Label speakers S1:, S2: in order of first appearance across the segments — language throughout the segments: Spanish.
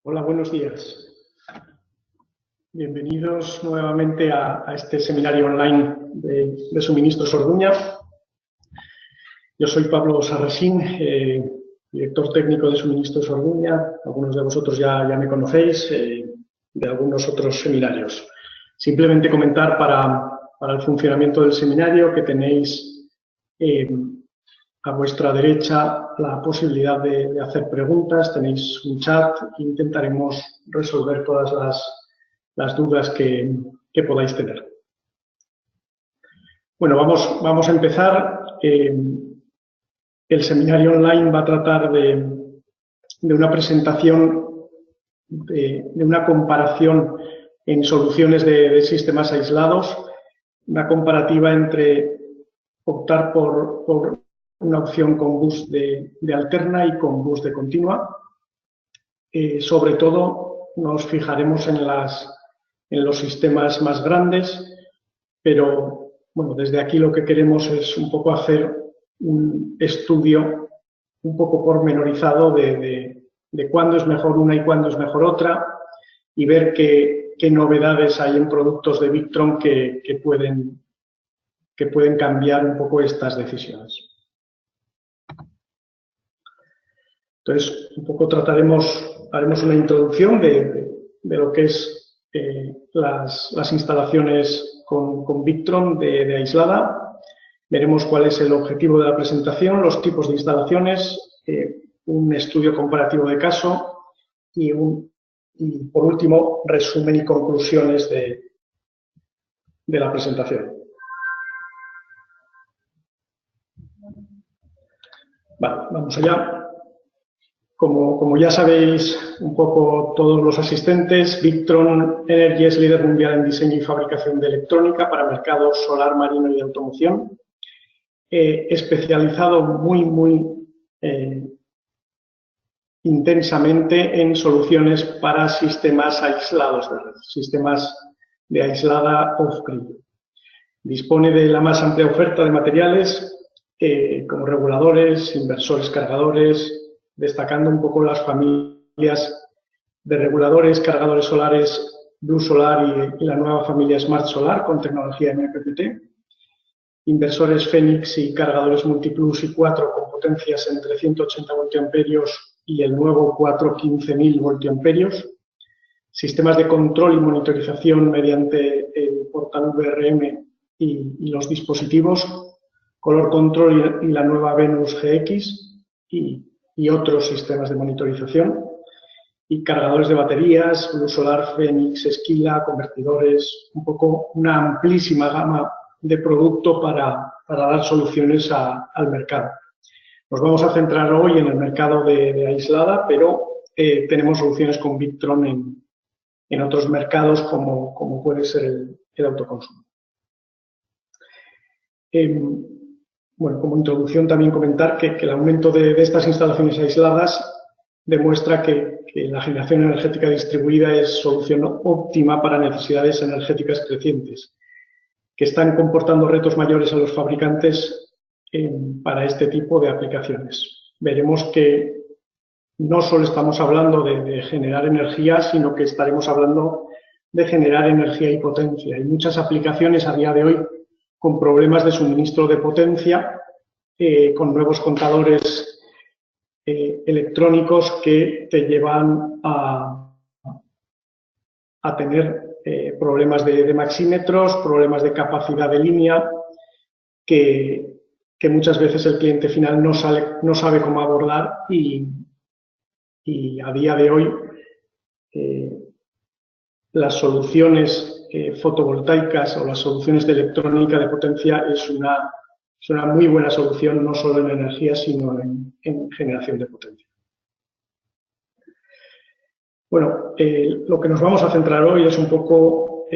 S1: Hola, buenos días. Bienvenidos nuevamente a este seminario online de Suministros Orduña. Yo soy Pablo Sarrasín, director técnico de Suministros Orduña. Algunos de vosotros ya me conocéis de algunos otros seminarios. Simplemente comentar para el funcionamiento del seminario que tenéis a vuestra derecha la posibilidad de hacer preguntas, tenéis un chat e intentaremos resolver todas las dudas que podáis tener. Bueno, vamos a empezar. El seminario online va a tratar de una presentación, de una comparación en soluciones de sistemas aislados, una comparativa entre optar por una opción con bus de alterna y con bus de continua. Sobre todo nos fijaremos en los sistemas más grandes, pero bueno, desde aquí lo que queremos es un poco hacer un estudio un poco pormenorizado de cuándo es mejor una y cuándo es mejor otra y ver qué novedades hay en productos de Victron que pueden cambiar un poco estas decisiones. Entonces, un poco haremos una introducción de lo que es las instalaciones con Victron de aislada. Veremos cuál es el objetivo de la presentación, los tipos de instalaciones, un estudio comparativo de caso y por último, resumen y conclusiones de la presentación. Vale, vamos allá. Como ya sabéis un poco todos los asistentes, Victron Energy es líder mundial en diseño y fabricación de electrónica para mercados solar, marino y automoción, especializado muy intensamente en soluciones para sistemas aislados de red, sistemas de aislada off-grid. Dispone de la más amplia oferta de materiales como reguladores, inversores cargadores, destacando un poco las familias de reguladores, cargadores solares, Blue Solar y la nueva familia Smart Solar con tecnología MPPT, inversores Fénix y cargadores Multiplus y 4 con potencias entre 180 voltiamperios y el nuevo 4 15.000 voltiamperios, sistemas de control y monitorización mediante el portal VRM y los dispositivos, Color Control y la nueva Venus GX y otros sistemas de monitorización, y cargadores de baterías, Blue Solar, Fénix, Esquila, convertidores, un poco una amplísima gama de producto para dar soluciones al mercado. Nos vamos a centrar hoy en el mercado de aislada, pero tenemos soluciones con Victron en otros mercados como puede ser el autoconsumo. Bueno, como introducción también comentar que el aumento de estas instalaciones aisladas demuestra que la generación energética distribuida es solución óptima para necesidades energéticas crecientes, que están comportando retos mayores a los fabricantes para este tipo de aplicaciones. Veremos que no solo estamos hablando de generar energía, sino que estaremos hablando de generar energía y potencia. Hay muchas aplicaciones a día de hoy con problemas de suministro de potencia, con nuevos contadores electrónicos que te llevan a tener problemas de maxímetros, problemas de capacidad de línea, que muchas veces el cliente final no sabe cómo abordar y a día de hoy las soluciones fotovoltaicas o las soluciones de electrónica de potencia es una muy buena solución, no solo en energía, sino en generación de potencia. Bueno, lo que nos vamos a centrar hoy es un poco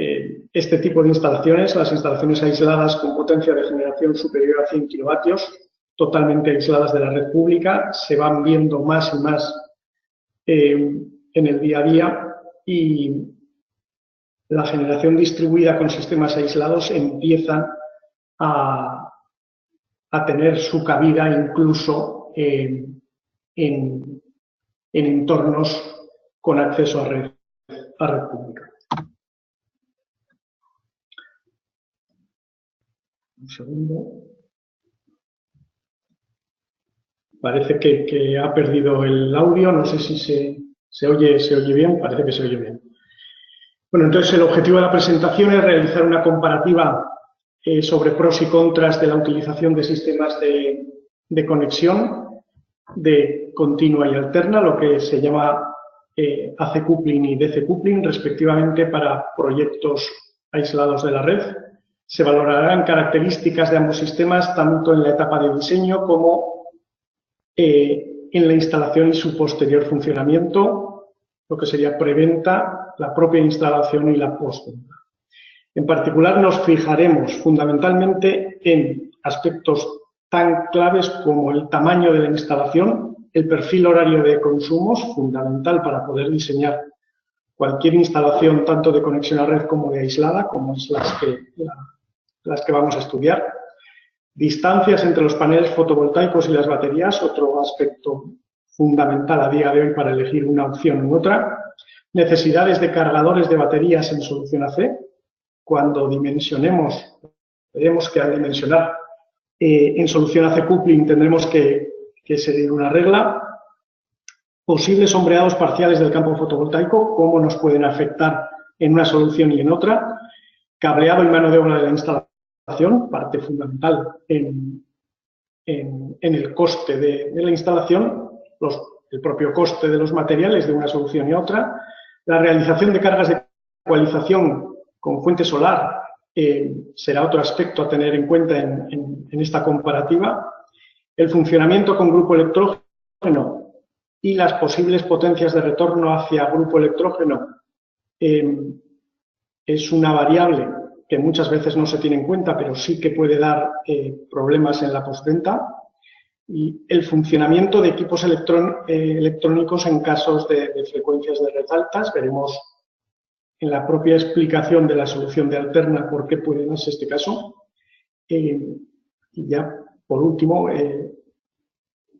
S1: este tipo de instalaciones, las instalaciones aisladas con potencia de generación superior a 100 kilovatios, totalmente aisladas de la red pública, se van viendo más y más en el día a día y la generación distribuida con sistemas aislados empiezan a tener su cabida incluso en entornos con acceso a red pública. Un segundo. Parece que ha perdido el audio, no sé si se oye bien, parece que se oye bien. Bueno, entonces el objetivo de la presentación es realizar una comparativa sobre pros y contras de la utilización de sistemas de conexión de continua y alterna, lo que se llama AC coupling y DC coupling, respectivamente, para proyectos aislados de la red. Se valorarán características de ambos sistemas tanto en la etapa de diseño como en la instalación y su posterior funcionamiento, lo que sería preventa, la propia instalación y la postventa. En particular, nos fijaremos fundamentalmente en aspectos tan claves como el tamaño de la instalación, el perfil horario de consumos, fundamental para poder diseñar cualquier instalación tanto de conexión a red como de aislada, como es las que vamos a estudiar. Distancias entre los paneles fotovoltaicos y las baterías, otro aspecto fundamental a día de hoy para elegir una opción u otra. Necesidades de cargadores de baterías en solución AC. Cuando dimensionemos, veremos que al dimensionar en solución AC coupling tendremos que seguir una regla. Posibles sombreados parciales del campo fotovoltaico, cómo nos pueden afectar en una solución y en otra. Cableado y mano de obra de la instalación, parte fundamental en el coste de la instalación, el propio coste de los materiales de una solución y otra. La realización de cargas de ecualización con fuente solar será otro aspecto a tener en cuenta en esta comparativa. El funcionamiento con grupo electrógeno y las posibles potencias de retorno hacia grupo electrógeno es una variable que muchas veces no se tiene en cuenta, pero sí que puede dar problemas en la postventa. Y el funcionamiento de equipos electrónicos en casos de frecuencias de red altas. Veremos en la propia explicación de la solución de alterna por qué puede darse este caso. Y ya, por último,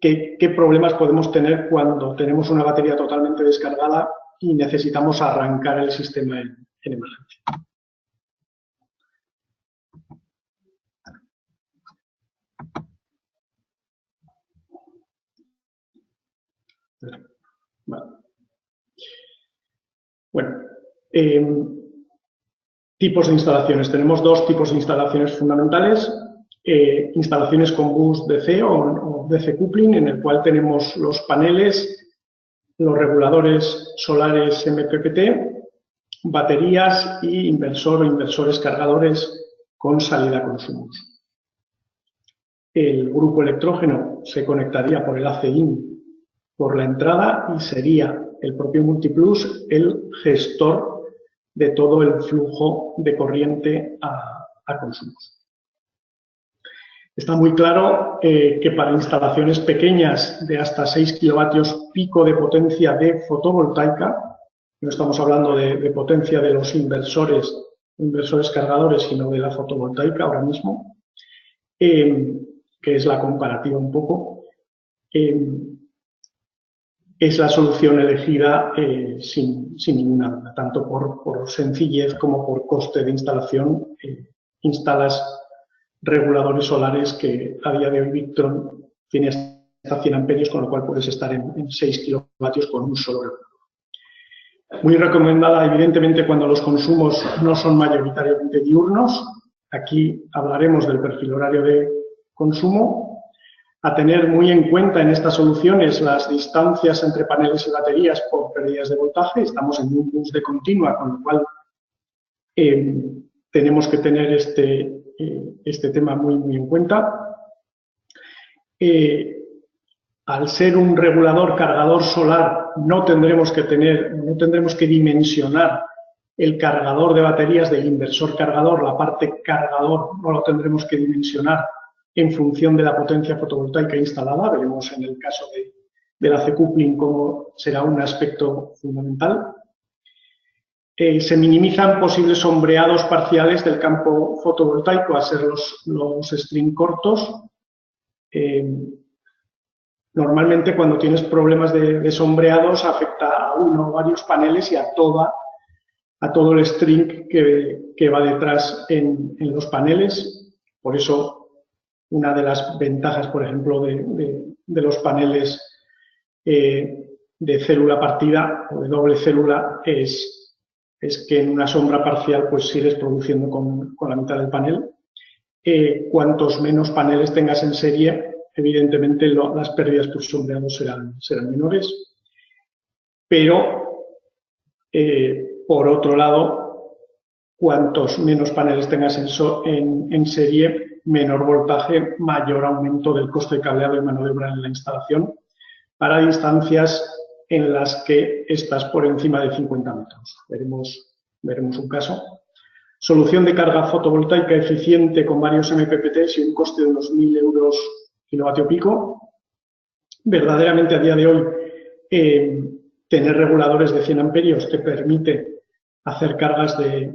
S1: ¿qué problemas podemos tener cuando tenemos una batería totalmente descargada y necesitamos arrancar el sistema en emergencia? Vale. Bueno, tipos de instalaciones. Tenemos dos tipos de instalaciones fundamentales. Instalaciones con bus DC o DC coupling, en el cual tenemos los paneles, los reguladores solares MPPT, baterías y inversor o inversores cargadores con salida a consumos. El grupo electrógeno se conectaría por el AC-IN por la entrada y sería el propio Multiplus el gestor de todo el flujo de corriente a consumos. Está muy claro que para instalaciones pequeñas de hasta 6 kilovatios pico de potencia de fotovoltaica, no estamos hablando de potencia de los inversores cargadores, sino de la fotovoltaica ahora mismo, que es la comparativa un poco, es la solución elegida sin ninguna duda, tanto por sencillez como por coste de instalación. Instalas reguladores solares que a día de hoy Victron tiene hasta 100 amperios, con lo cual puedes estar en 6 kilovatios con un solo regulador. Muy recomendada, evidentemente, cuando los consumos no son mayoritariamente diurnos. Aquí hablaremos del perfil horario de consumo. A tener muy en cuenta en estas soluciones las distancias entre paneles y baterías por pérdidas de voltaje. Estamos en un bus de continua, con lo cual tenemos que tener este tema muy en cuenta. Al ser un regulador cargador solar, no tendremos que dimensionar el cargador de baterías del inversor cargador, la parte cargador no lo tendremos que dimensionar en función de la potencia fotovoltaica instalada. Veremos en el caso del AC coupling cómo será un aspecto fundamental. Se minimizan posibles sombreados parciales del campo fotovoltaico, a ser los string cortos. Normalmente cuando tienes problemas de sombreados afecta a uno o varios paneles y a todo el string que va detrás en los paneles. Por eso, una de las ventajas, por ejemplo, de los paneles de célula partida o de doble célula es que en una sombra parcial pues sigues produciendo con la mitad del panel. Cuantos menos paneles tengas en serie, evidentemente las pérdidas por sombreado serán menores. Pero, por otro lado, cuantos menos paneles tengas en serie, menor voltaje, mayor aumento del coste de cableado y mano de obra en la instalación para distancias en las que estás por encima de 50 metros. Veremos un caso. Solución de carga fotovoltaica eficiente con varios MPPTs y un coste de unos 1.000 euros kilovatio pico. Verdaderamente a día de hoy tener reguladores de 100 amperios te permite hacer cargas de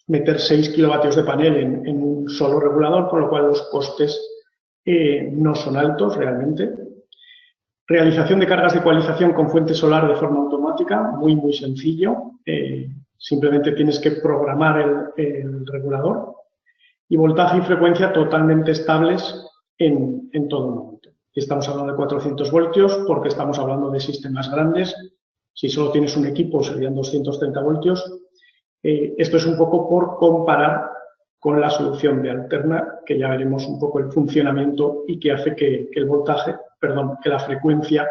S1: meter 6 kilovatios de panel en un solo regulador, con lo cual los costes no son altos realmente. Realización de cargas de ecualización con fuente solar de forma automática, muy sencillo. Simplemente tienes que programar el regulador. Y voltaje y frecuencia totalmente estables en todo momento. Estamos hablando de 400 voltios porque estamos hablando de sistemas grandes. Si solo tienes un equipo serían 230 voltios. Esto es un poco por comparar con la solución de Alterna, que ya veremos un poco el funcionamiento y que hace que la frecuencia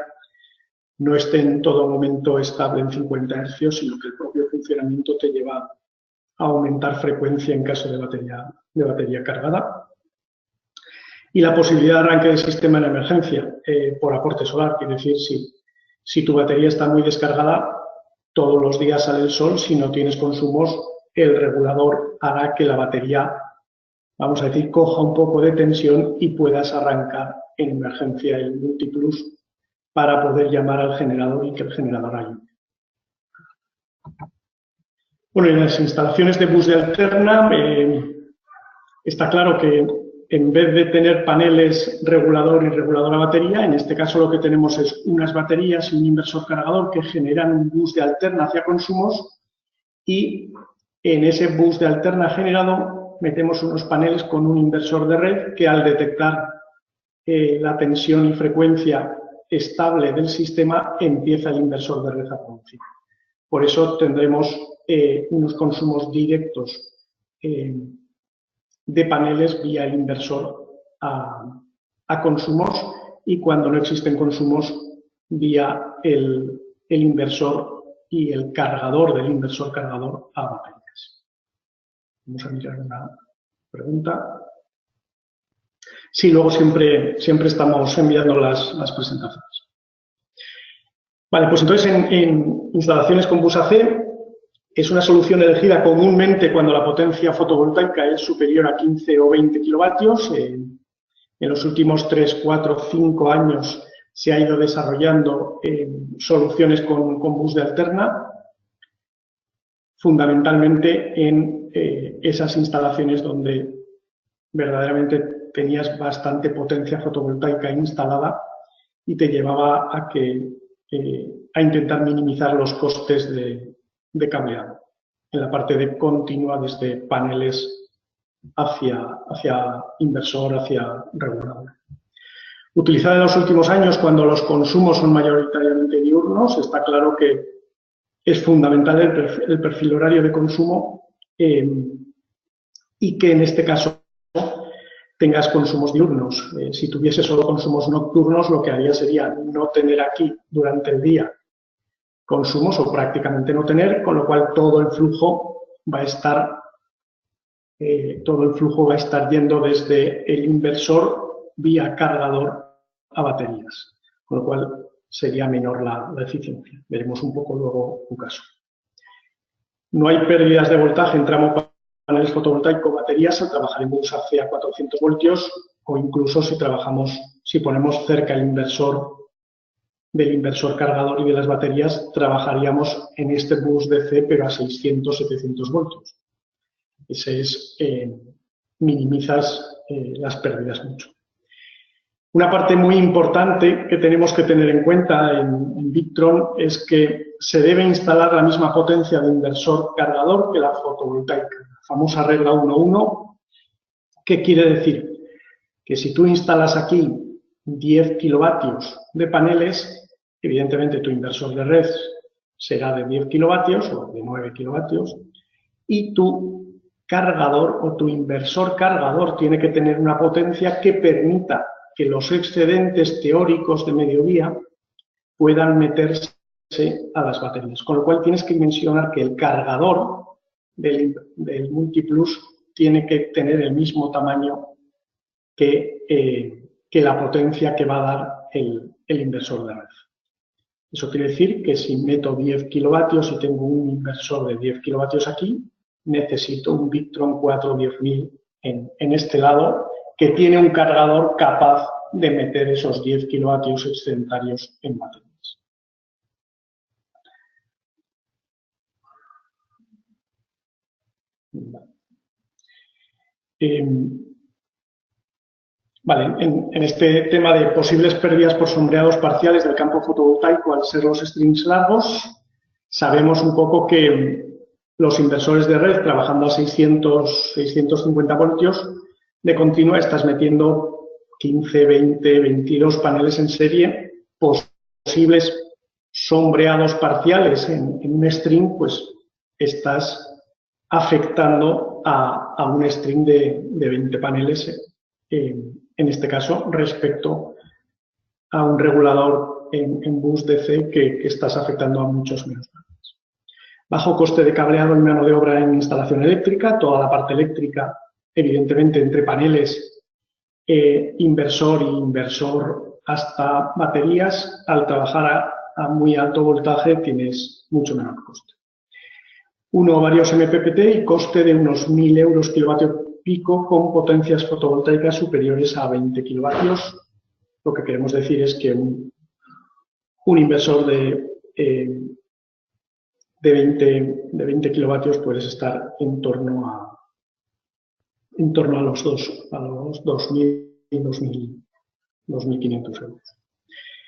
S1: no esté en todo momento estable en 50 Hz, sino que el propio funcionamiento te lleva a aumentar frecuencia en caso de batería cargada. Y la posibilidad de arranque del sistema en emergencia por aporte solar, quiere decir, si tu batería está muy descargada, todos los días sale el sol, si no tienes consumos, el regulador hará que la batería, vamos a decir, coja un poco de tensión y puedas arrancar en emergencia el multiplus para poder llamar al generador y que el generador ayude. Bueno, en las instalaciones de bus de Alterna está claro que en vez de tener paneles regulador y reguladora batería, en este caso lo que tenemos es unas baterías y un inversor cargador que generan un bus de Alterna hacia consumos, y en ese bus de Alterna generado metemos unos paneles con un inversor de red que, al detectar la tensión y frecuencia estable del sistema, empieza el inversor de red a producir. Por eso tendremos unos consumos directos de paneles vía el inversor a consumos, y cuando no existen consumos vía el inversor y el cargador del inversor cargador a baterías. Vamos a mirar una pregunta. Sí, luego siempre estamos enviando las presentaciones. Vale, pues entonces en instalaciones con bus AC es una solución elegida comúnmente cuando la potencia fotovoltaica es superior a 15 o 20 kilovatios. En los últimos 3, 4, 5 años se ha ido desarrollando soluciones con bus de Alterna, fundamentalmente en esas instalaciones donde verdaderamente tenías bastante potencia fotovoltaica instalada y te llevaba a intentar minimizar los costes de cableado en la parte de continua desde paneles hacia inversor, hacia regulador. Utilizada en los últimos años cuando los consumos son mayoritariamente diurnos, está claro que es fundamental el perfil horario de consumo y que en este caso tengas consumos diurnos. Si tuviese solo consumos nocturnos, lo que haría sería no tener aquí durante el día consumos o prácticamente no tener, con lo cual todo el flujo va a estar yendo desde el inversor vía cargador a baterías, con lo cual sería menor la eficiencia. Veremos un poco luego un caso. No hay pérdidas de voltaje en tramo paneles fotovoltaicos, baterías, al trabajar en bus AC a 400 voltios o incluso si ponemos cerca el inversor del inversor cargador y de las baterías, trabajaríamos en este bus DC pero a 600, 700 voltios. Ese es, minimizas las pérdidas mucho. Una parte muy importante que tenemos que tener en cuenta en Victron es que se debe instalar la misma potencia de inversor cargador que la fotovoltaica, la famosa regla 1.1. ¿Qué quiere decir? Que si tú instalas aquí 10 kilovatios de paneles, evidentemente tu inversor de red será de 10 kilovatios o de 9 kilovatios y tu cargador o tu inversor cargador tiene que tener una potencia que permita que los excedentes teóricos de mediodía puedan meterse a las baterías. Con lo cual tienes que mencionar que el cargador del Multiplus tiene que tener el mismo tamaño que la potencia que va a dar el inversor de red. Eso quiere decir que si meto 10 kilovatios y tengo un inversor de 10 kilovatios aquí, necesito un Victron 4-10000 en este lado, que tiene un cargador capaz de meter esos 10 kilovatios excedentarios en baterías. Vale, en este tema de posibles pérdidas por sombreados parciales del campo fotovoltaico al ser los strings largos, sabemos un poco que los inversores de red trabajando a 650 voltios, de continua estás metiendo 15, 20, 22 paneles en serie, posibles sombreados parciales en un string, pues estás afectando a un string de 20 paneles, en este caso, respecto a un regulador en bus DC que estás afectando a muchos menos paneles. Bajo coste de cableado y mano de obra en instalación eléctrica, toda la parte eléctrica, evidentemente, entre paneles, inversor y inversor hasta baterías, al trabajar a muy alto voltaje tienes mucho menor coste. Uno o varios MPPT y coste de unos 1000 euros kilovatio pico con potencias fotovoltaicas superiores a 20 kilovatios. Lo que queremos decir es que un inversor de 20 kilovatios puedes estar en torno a los 2.000 y 2.500 euros.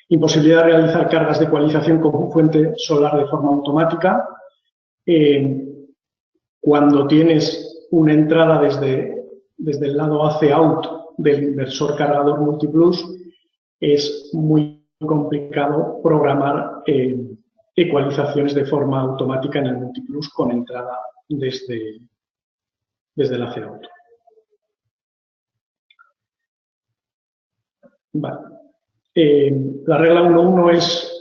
S1: Imposibilidad de realizar cargas de ecualización con fuente solar de forma automática. Cuando tienes una entrada desde el lado AC-out del inversor cargador Multiplus, es muy complicado programar ecualizaciones de forma automática en el Multiplus con entrada desde el AC-out. Vale. La regla 1.1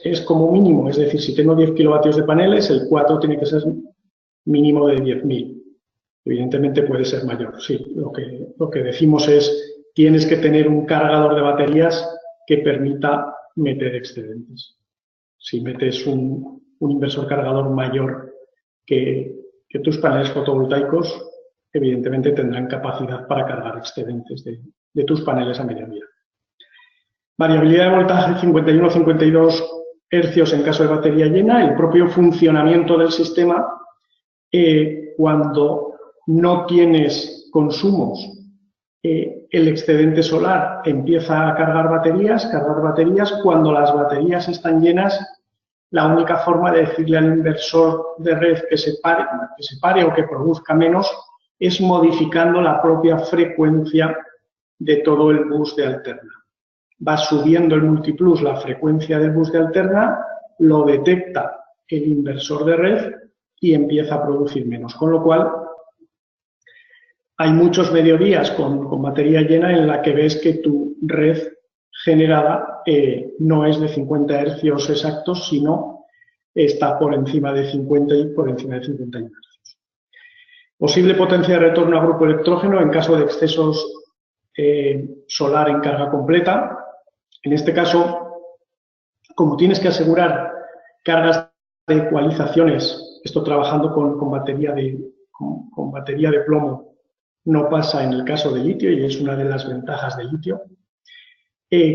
S1: es como mínimo, es decir, si tengo 10 kilovatios de paneles, el 4 tiene que ser mínimo de 10.000. Evidentemente puede ser mayor, sí. Lo que decimos es, tienes que tener un cargador de baterías que permita meter excedentes. Si metes un inversor cargador mayor que tus paneles fotovoltaicos, evidentemente tendrán capacidad para cargar excedentes de tus paneles a mediodía. Variabilidad de voltaje 51-52 hercios en caso de batería llena. El propio funcionamiento del sistema, cuando no tienes consumos, el excedente solar empieza a cargar baterías. Cuando las baterías están llenas, la única forma de decirle al inversor de red que se pare o que produzca menos es modificando la propia frecuencia de todo el bus de alterna. Va subiendo el Multiplus la frecuencia del bus de alterna, lo detecta el inversor de red y empieza a producir menos. Con lo cual, hay muchos mediodías con batería llena en la que ves que tu red generada no es de 50 hercios exactos, sino está por encima de 50 y por encima de 51 hercios. Posible potencia de retorno a grupo electrógeno en caso de excesos solar en carga completa. En este caso, como tienes que asegurar cargas de ecualizaciones, esto trabajando con batería de plomo, no pasa en el caso de litio y es una de las ventajas del litio.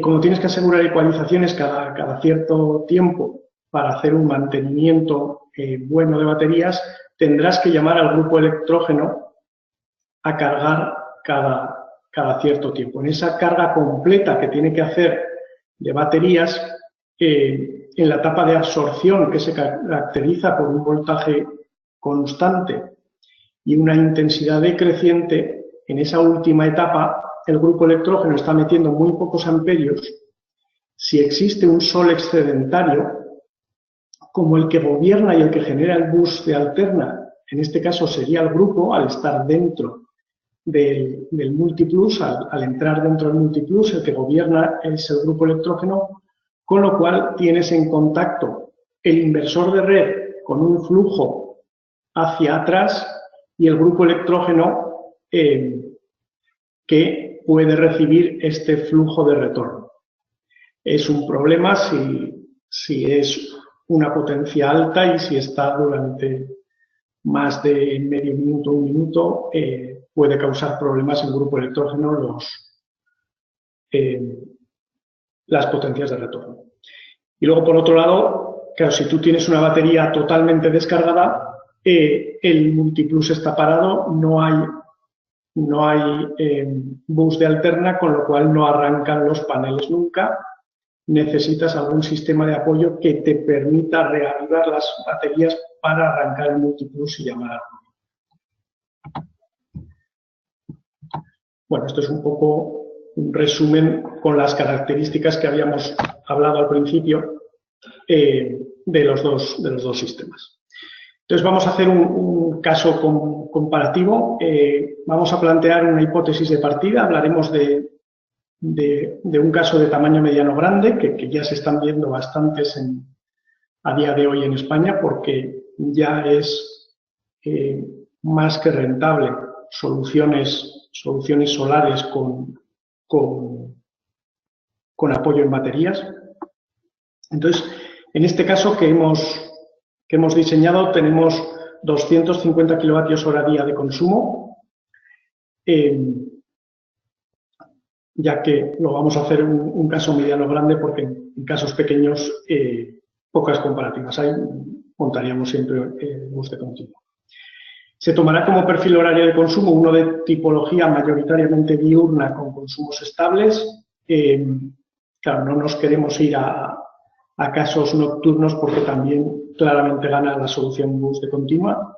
S1: Como tienes que asegurar ecualizaciones cada cierto tiempo para hacer un mantenimiento bueno de baterías, tendrás que llamar al grupo electrógeno a cargar cada cierto tiempo. En esa carga completa que tiene que hacer de baterías, en la etapa de absorción, que se caracteriza por un voltaje constante y una intensidad decreciente, en esa última etapa el grupo electrógeno está metiendo muy pocos amperios. Si existe un sol excedentario, como el que gobierna y el que genera el bus de alterna, en este caso sería el grupo, al estar dentro del multiplus, al entrar dentro del multiplus, el que gobierna es el grupo electrógeno, con lo cual tienes en contacto el inversor de red con un flujo hacia atrás y el grupo electrógeno que puede recibir este flujo de retorno. Es un problema si es una potencia alta y si está durante más de medio minuto, un minuto, puede causar problemas en grupo electrógeno las potencias de retorno. Y luego, por otro lado, claro, si tú tienes una batería totalmente descargada, el multiplus está parado, no hay bus de alterna, con lo cual no arrancan los paneles nunca. Necesitas algún sistema de apoyo que te permita reavivar las baterías para arrancar el multiplus y llamar a. Bueno, esto es un poco un resumen con las características que habíamos hablado al principio de los dos sistemas. Entonces vamos a hacer un caso comparativo. Vamos a plantear una hipótesis de partida. Hablaremos de un caso de tamaño mediano grande, que ya se están viendo bastantes a día de hoy en España, porque ya es más que rentable soluciones solares con apoyo en baterías. Entonces, en este caso que hemos diseñado, tenemos 250 kilovatios hora día de consumo, ya que lo vamos a hacer un caso mediano grande, porque en casos pequeños pocas comparativas hay, montaríamos siempre bus de continuo. Se tomará como perfil horario de consumo uno de tipología mayoritariamente diurna con consumos estables. Claro, no nos queremos ir a casos nocturnos porque también claramente gana la solución bus de continua.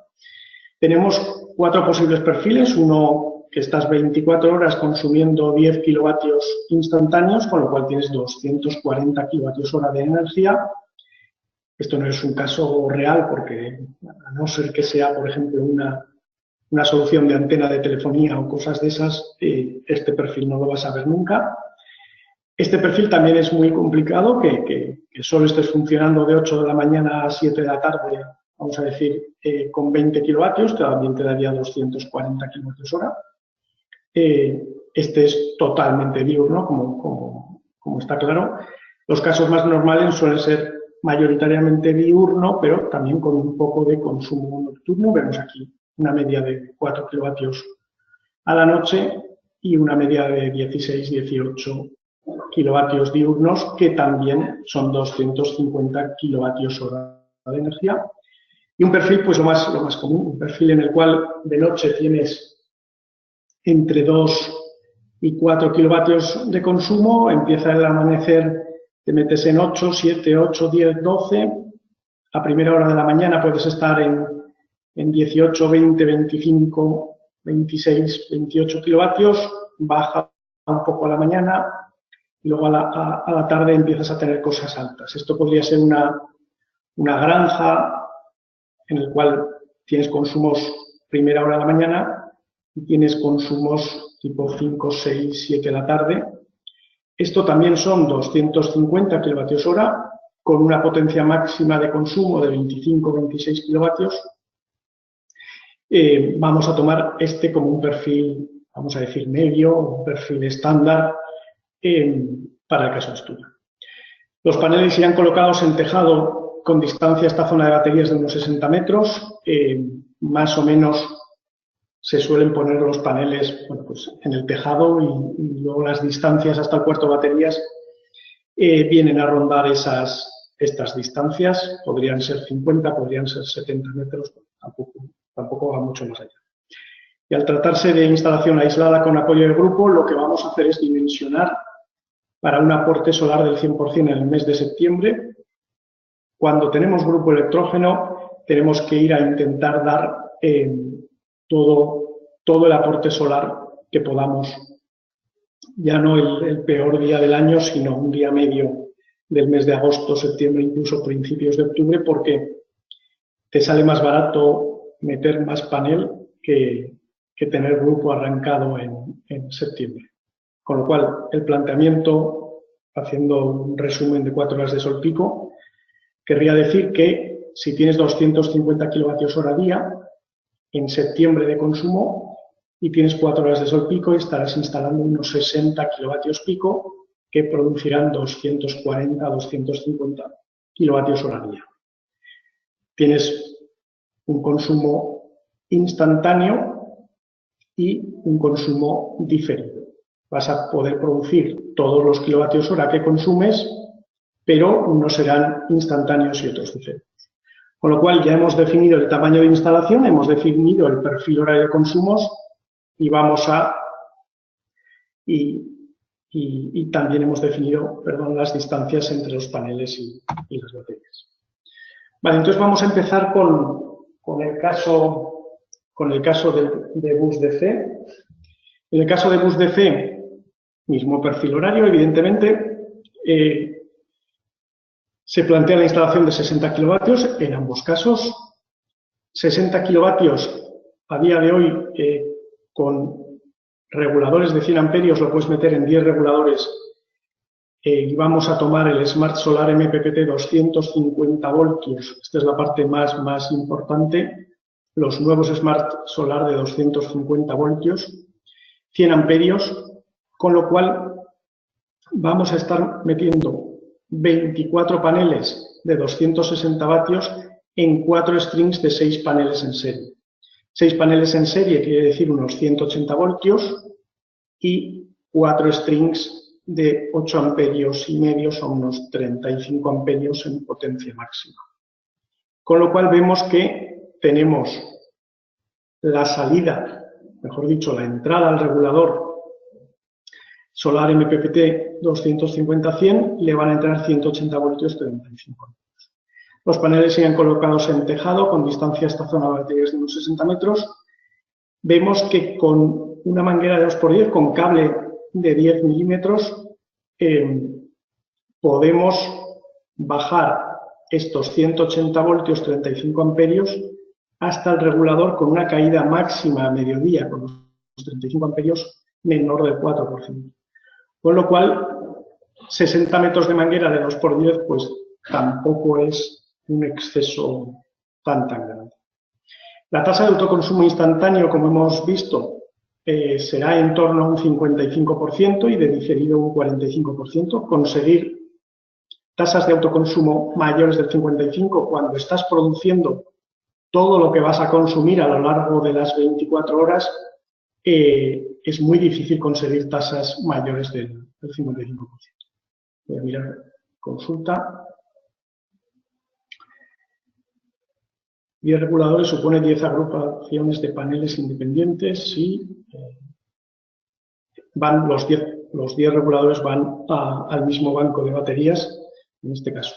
S1: Tenemos 4 posibles perfiles, uno que estás 24 horas consumiendo 10 kilovatios instantáneos, con lo cual tienes 240 kilovatios hora de energía. Esto no es un caso real porque, a no ser que sea, por ejemplo, una solución de antena de telefonía o cosas de esas, este perfil no lo vas a ver nunca. Este perfil también es muy complicado, que solo estés funcionando de 8 de la mañana a 7 de la tarde, vamos a decir, con 20 kilovatios, que también te daría 240 kilovatios hora. Este es totalmente diurno, como está claro. Los casos más normales suelen ser mayoritariamente diurno, pero también con un poco de consumo nocturno. Vemos aquí una media de 4 kilovatios a la noche y una media de 16-18 kilovatios diurnos, que también son 250 kilovatios hora de energía. Y un perfil, pues lo más común, un perfil en el cual de noche tienes entre 2 y 4 kilovatios de consumo, empieza el amanecer, te metes en 8, 7, 8, 10, 12, a primera hora de la mañana puedes estar en 18, 20, 25, 26, 28 kilovatios, baja un poco a la mañana y luego a la tarde empiezas a tener cosas altas. Esto podría ser una granja en el cual tienes consumos primera hora de la mañana y tienes consumos tipo 5, 6, 7 de la tarde. Esto también son 250 kilovatios hora con una potencia máxima de consumo de 25-26 kilovatios. Vamos a tomar este como un perfil, vamos a decir, medio, un perfil estándar para el caso de estudio. Los paneles irán colocados en tejado con distancia a esta zona de baterías de unos 60 metros. Más o menos se suelen poner los paneles, bueno, pues en el tejado y luego las distancias hasta el cuarto de baterías vienen a rondar estas distancias. Podrían ser 50, podrían ser 70 metros, tampoco va mucho más allá. Y al tratarse de instalación aislada con apoyo de grupo, lo que vamos a hacer es dimensionar para un aporte solar del 100% en el mes de septiembre. Cuando tenemos grupo electrógeno, tenemos que ir a intentar dar todo el aporte solar que podamos. Ya no el peor día del año, sino un día medio del mes de agosto, septiembre, incluso principios de octubre, porque te sale más barato meter más panel que tener grupo arrancado en septiembre. Con lo cual, el planteamiento, haciendo un resumen de 4 horas de sol pico, querría decir que si tienes 250 kWh día en septiembre de consumo y tienes 4 horas de sol pico, estarás instalando unos 60 kilovatios pico que producirán 240-250 kWh día. Tienes un consumo instantáneo y un consumo diferido. Vas a poder producir todos los kilovatios hora que consumes, pero no serán instantáneos y otros diferentes. Con lo cual ya hemos definido el tamaño de instalación, hemos definido el perfil horario de consumos y también hemos definido, las distancias entre los paneles y las baterías. Vale, entonces vamos a empezar con el caso de bus DC. En el caso de bus DC, mismo perfil horario, evidentemente, se plantea la instalación de 60 kilovatios en ambos casos. 60 kilovatios a día de hoy con reguladores de 100 amperios lo puedes meter en 10 reguladores y vamos a tomar el Smart Solar MPPT 250 voltios. Esta es la parte más importante. Los nuevos Smart Solar de 250 voltios, 100 amperios, con lo cual vamos a estar metiendo 24 paneles de 260 vatios en 4 strings de 6 paneles en serie. 6 paneles en serie quiere decir unos 180 voltios y 4 strings de 8 amperios y medio son unos 35 amperios en potencia máxima. Con lo cual vemos que tenemos la salida, mejor dicho, la entrada al regulador solar MPPT 250-100, le van a entrar 180 voltios 35 amperios. Los paneles siguen colocados en tejado con distancia a esta zona de baterías de unos 60 metros. Vemos que con una manguera de 2x10, con cable de 10 milímetros, podemos bajar estos 180 voltios 35 amperios hasta el regulador con una caída máxima a mediodía, con los 35 amperios menor del 4%. Con lo cual, 60 metros de manguera de 2x10, pues tampoco es un exceso tan grande. La tasa de autoconsumo instantáneo, como hemos visto, será en torno a un 55% y de diferido un 45%. Conseguir tasas de autoconsumo mayores del 55% cuando estás produciendo todo lo que vas a consumir a lo largo de las 24 horas, es muy difícil conseguir tasas mayores del 55%. Voy a mirar consulta. 10 reguladores supone 10 agrupaciones de paneles independientes y los 10 reguladores van al mismo banco de baterías, en este caso.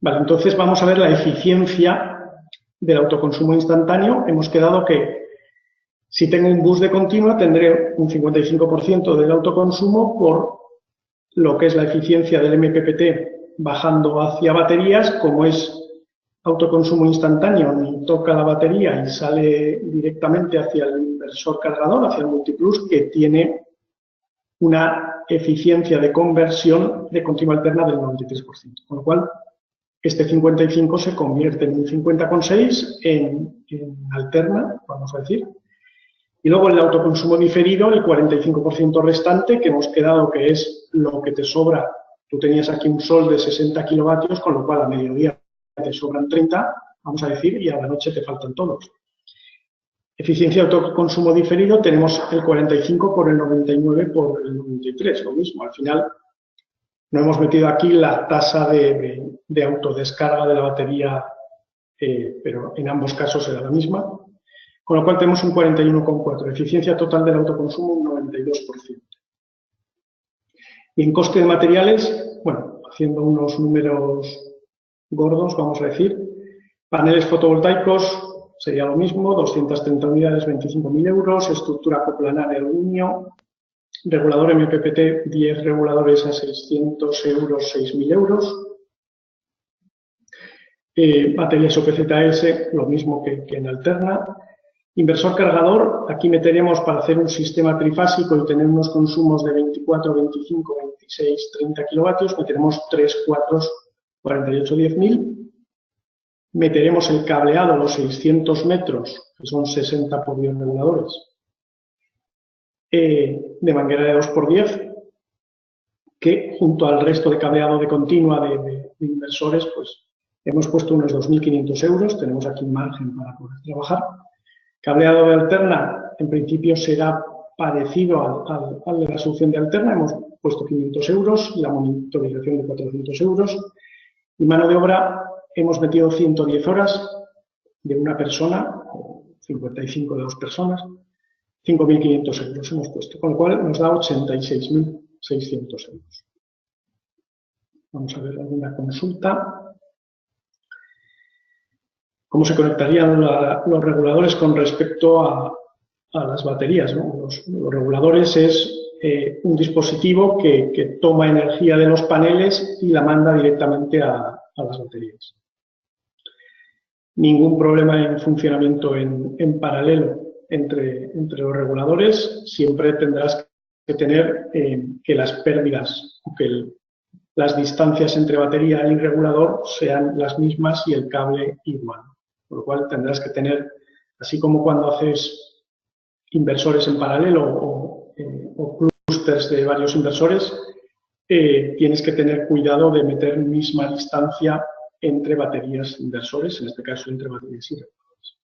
S1: Vale, entonces vamos a ver la eficiencia del autoconsumo instantáneo. Hemos quedado que si tengo un bus de continua tendré un 55% del autoconsumo por lo que es la eficiencia del MPPT bajando hacia baterías. Como es autoconsumo instantáneo, ni toca la batería y sale directamente hacia el inversor cargador, hacia el multiplus, que tiene una eficiencia de conversión de continua alterna del 93%. Con lo cual, este 55 se convierte en un 50,6 en alterna, vamos a decir. Y luego el autoconsumo diferido, el 45% restante, que hemos quedado que es lo que te sobra. Tú tenías aquí un sol de 60 kilovatios, con lo cual a mediodía te sobran 30, vamos a decir, y a la noche te faltan todos. Eficiencia de autoconsumo diferido, tenemos el 45 por el 99 por el 93, lo mismo. Al final, no hemos metido aquí la tasa de autodescarga de la batería pero en ambos casos será la misma, con lo cual tenemos un 41,4%, eficiencia total del autoconsumo un 92%. Y en coste de materiales, bueno, haciendo unos números gordos, vamos a decir, paneles fotovoltaicos sería lo mismo, 230 unidades, 25.000 euros, estructura coplanar de aluminio, regulador MPPT, 10 reguladores a 600 euros, 6.000 euros. Baterías OPZS, lo mismo que en Alterna. Inversor cargador, aquí meteremos para hacer un sistema trifásico y tener unos consumos de 24, 25, 26, 30 kilovatios, meteremos 3 cuartos, 48, 10.000. Meteremos el cableado, los 600 metros, que son 60 por 10 reguladores, de manguera de 2x10, que junto al resto de cableado de continua de inversores, pues hemos puesto unos 2.500 euros, tenemos aquí un margen para poder trabajar. Cableado de Alterna, en principio será parecido al de la solución de Alterna, hemos puesto 500 euros, la monitorización de 400 euros, y mano de obra hemos metido 110 horas de una persona, o 55 de 2 personas, 5.500 euros hemos puesto, con lo cual nos da 86.600 euros. Vamos a ver alguna consulta. ¿Cómo se conectarían los reguladores con respecto a las baterías, ¿no? Los reguladores es un dispositivo que toma energía de los paneles y la manda directamente a las baterías. Ningún problema en funcionamiento en paralelo entre los reguladores. Siempre tendrás que tener que las pérdidas o que las distancias entre batería y regulador sean las mismas y el cable igual. Por lo cual tendrás que tener, así como cuando haces inversores en paralelo o clústeres de varios inversores, tienes que tener cuidado de meter misma distancia entre baterías e inversores, en este caso entre baterías y reguladores.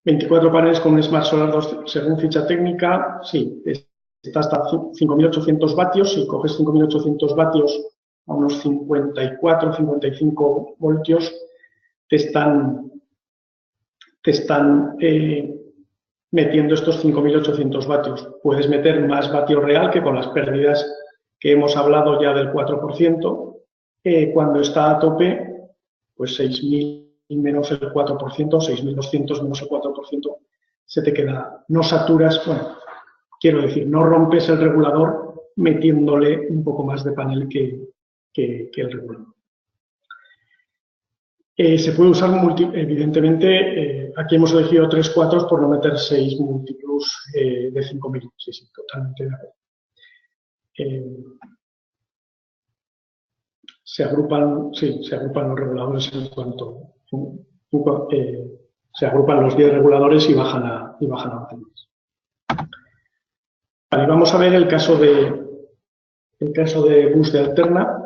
S1: 24 paneles con un Smart Solar 2 según ficha técnica, sí, está hasta 5.800 vatios. Si coges 5.800 vatios a unos 54, 55 voltios, te están metiendo estos 5.800 vatios. Puedes meter más vatio real, que con las pérdidas que hemos hablado ya del 4%. Cuando está a tope, pues 6.000 menos el 4%, 6.200 menos el 4%, se te queda, no saturas, bueno, quiero decir, no rompes el regulador metiéndole un poco más de panel que el regulador. Se puede usar, evidentemente, aquí hemos elegido 3 cuatros por no meter 6 múltiplos de 5.000. Sí, totalmente de acuerdo. Se agrupan los reguladores en cuanto... se agrupan los 10 reguladores y bajan a baterías. Vale, vamos a ver el caso de bus de Alterna.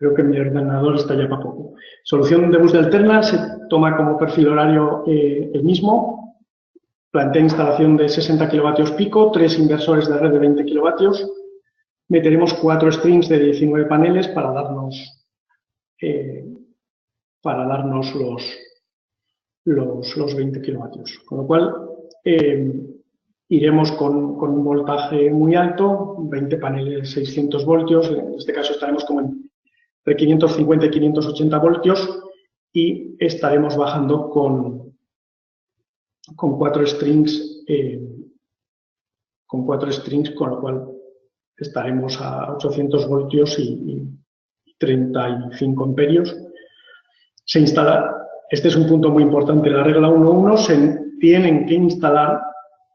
S1: Creo que mi ordenador está ya para poco. Solución de bus de Alterna se toma como perfil horario el mismo. Plantea instalación de 60 kilovatios pico, 3 inversores de red de 20 kilovatios. Meteremos 4 strings de 19 paneles para darnos los 20 kilovatios. Con lo cual, iremos con un voltaje muy alto, 20 paneles 600 voltios. En este caso estaremos como entre 550 y 580 voltios y estaremos bajando con 4 strings, con lo cual estaremos a 800 voltios y 35 amperios. Se instala, este es un punto muy importante, la regla 1.1, se tienen que instalar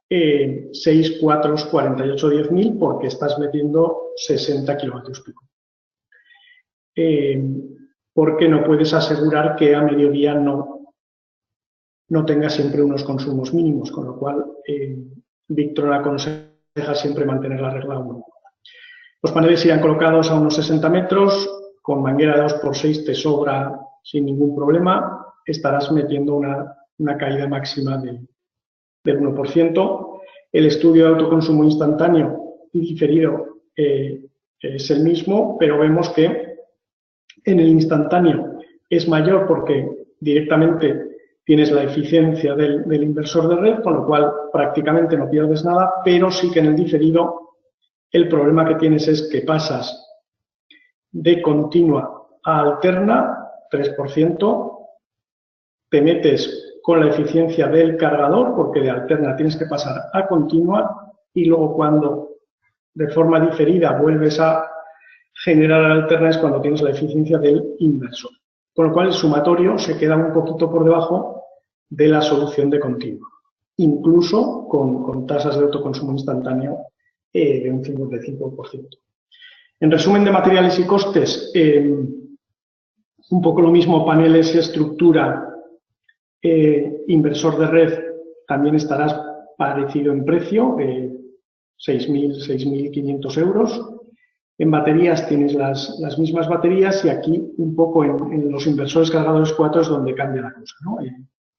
S1: 6 cuatros 48 10.000 porque estás metiendo 60 kilovatios pico. porque no puedes asegurar que a mediodía no tenga siempre unos consumos mínimos, con lo cual Victron aconseja siempre mantener la regla 1. Los paneles irán colocados a unos 60 metros, con manguera de 2×6 te sobra sin ningún problema, estarás metiendo una caída máxima del 1%. El estudio de autoconsumo instantáneo y diferido es el mismo, pero vemos que en el instantáneo es mayor porque directamente tienes la eficiencia del inversor de red, con lo cual prácticamente no pierdes nada, pero sí que en el diferido el problema que tienes es que pasas de continua a alterna, 3%, te metes con la eficiencia del cargador, porque de alterna tienes que pasar a continua, y luego cuando de forma diferida vuelves a generar alterna es cuando tienes la eficiencia del inversor. Con lo cual el sumatorio se queda un poquito por debajo de la solución de continua, incluso con tasas de autoconsumo instantáneo de un 55%. En resumen de materiales y costes, un poco lo mismo, paneles y estructura, inversor de red, también estarás parecido en precio, 6.000, 6.500 euros. En baterías tienes las mismas baterías y aquí un poco en los inversores cargadores 4 es donde cambia la cosa, ¿no?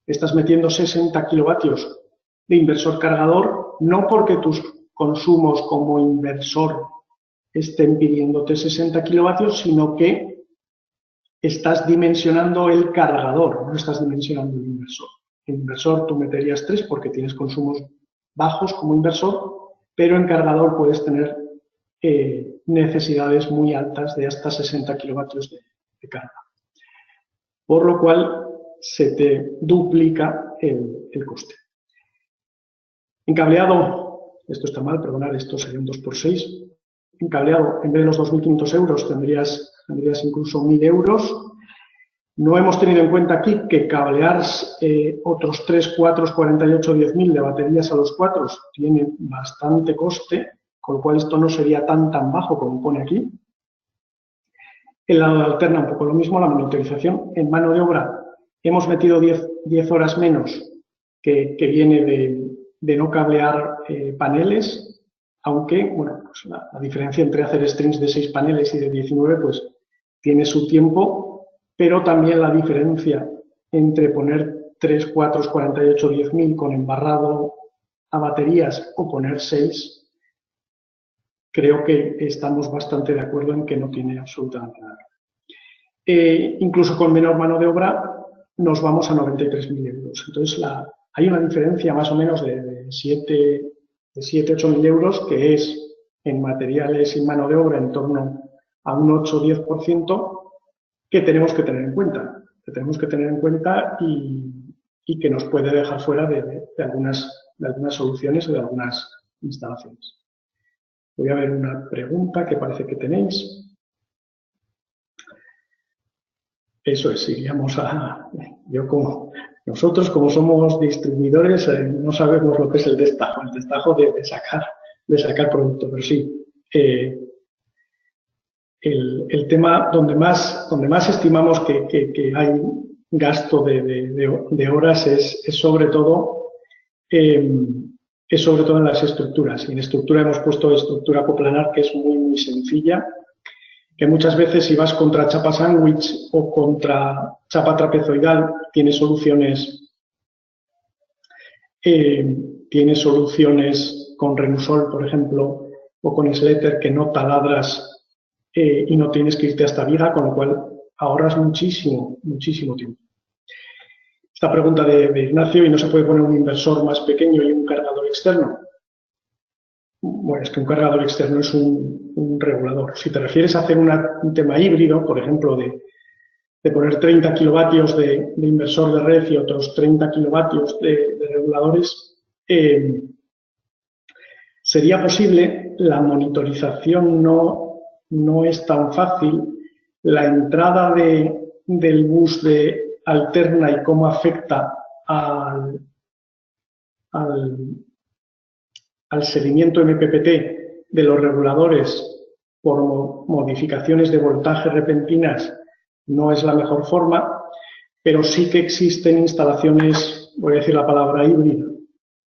S1: Estás metiendo 60 kilovatios de inversor cargador, no porque tus consumos como inversor estén pidiéndote 60 kilovatios, sino que estás dimensionando el cargador, no estás dimensionando el inversor. En inversor tú meterías 3 porque tienes consumos bajos como inversor, pero en cargador puedes tener necesidades muy altas de hasta 60 kilovatios de carga. Por lo cual se te duplica el coste. En cableado, esto está mal, perdonad, esto sería un 2×6. En cableado, en vez de los 2.500 euros, tendrías incluso 1.000 euros. No hemos tenido en cuenta aquí que cablear otros 3 4, 48, 10.000 de baterías a los 4 tiene bastante coste, con lo cual esto no sería tan bajo como pone aquí. El lado de alterna, un poco lo mismo, la monitorización. En mano de obra hemos metido 10 horas menos que viene de no cablear paneles, aunque, bueno, pues la diferencia entre hacer strings de 6 paneles y de 19, pues tiene su tiempo, pero también la diferencia entre poner 3, 4, 48, 10.000 con embarrado a baterías o poner 6, creo que estamos bastante de acuerdo en que no tiene absolutamente nada. Incluso con menor mano de obra nos vamos a 93.000 euros. Entonces hay una diferencia más o menos de 7, 8.000 euros, que es en materiales y mano de obra en torno a un 8 o 10%, que tenemos que tener en cuenta. Que tenemos que tener en cuenta y que nos puede dejar fuera de algunas soluciones o de algunas instalaciones. Voy a ver una pregunta que parece que tenéis. Eso es, iríamos nosotros como somos distribuidores no sabemos lo que es el destajo de sacar producto, pero sí, el tema donde más estimamos que hay gasto de horas es sobre todo en las estructuras. Y en estructura hemos puesto estructura coplanar, que es muy sencilla, que muchas veces si vas contra chapa sándwich o contra chapa trapezoidal, tiene soluciones con Renusol, por ejemplo, o con Slater, que no taladras y no tienes que irte hasta viga, con lo cual ahorras muchísimo tiempo. Esta pregunta de Ignacio, ¿y no se puede poner un inversor más pequeño y un cargador externo? Bueno, es que un cargador externo es un regulador. Si te refieres a hacer un tema híbrido, por ejemplo, de poner 30 kilovatios de inversor de red y otros 30 kilovatios de reguladores, sería posible. La monitorización no es tan fácil. La entrada del bus de alterna y cómo afecta al seguimiento MPPT de los reguladores por modificaciones de voltaje repentinas no es la mejor forma, pero sí que existen instalaciones, voy a decir la palabra híbrida,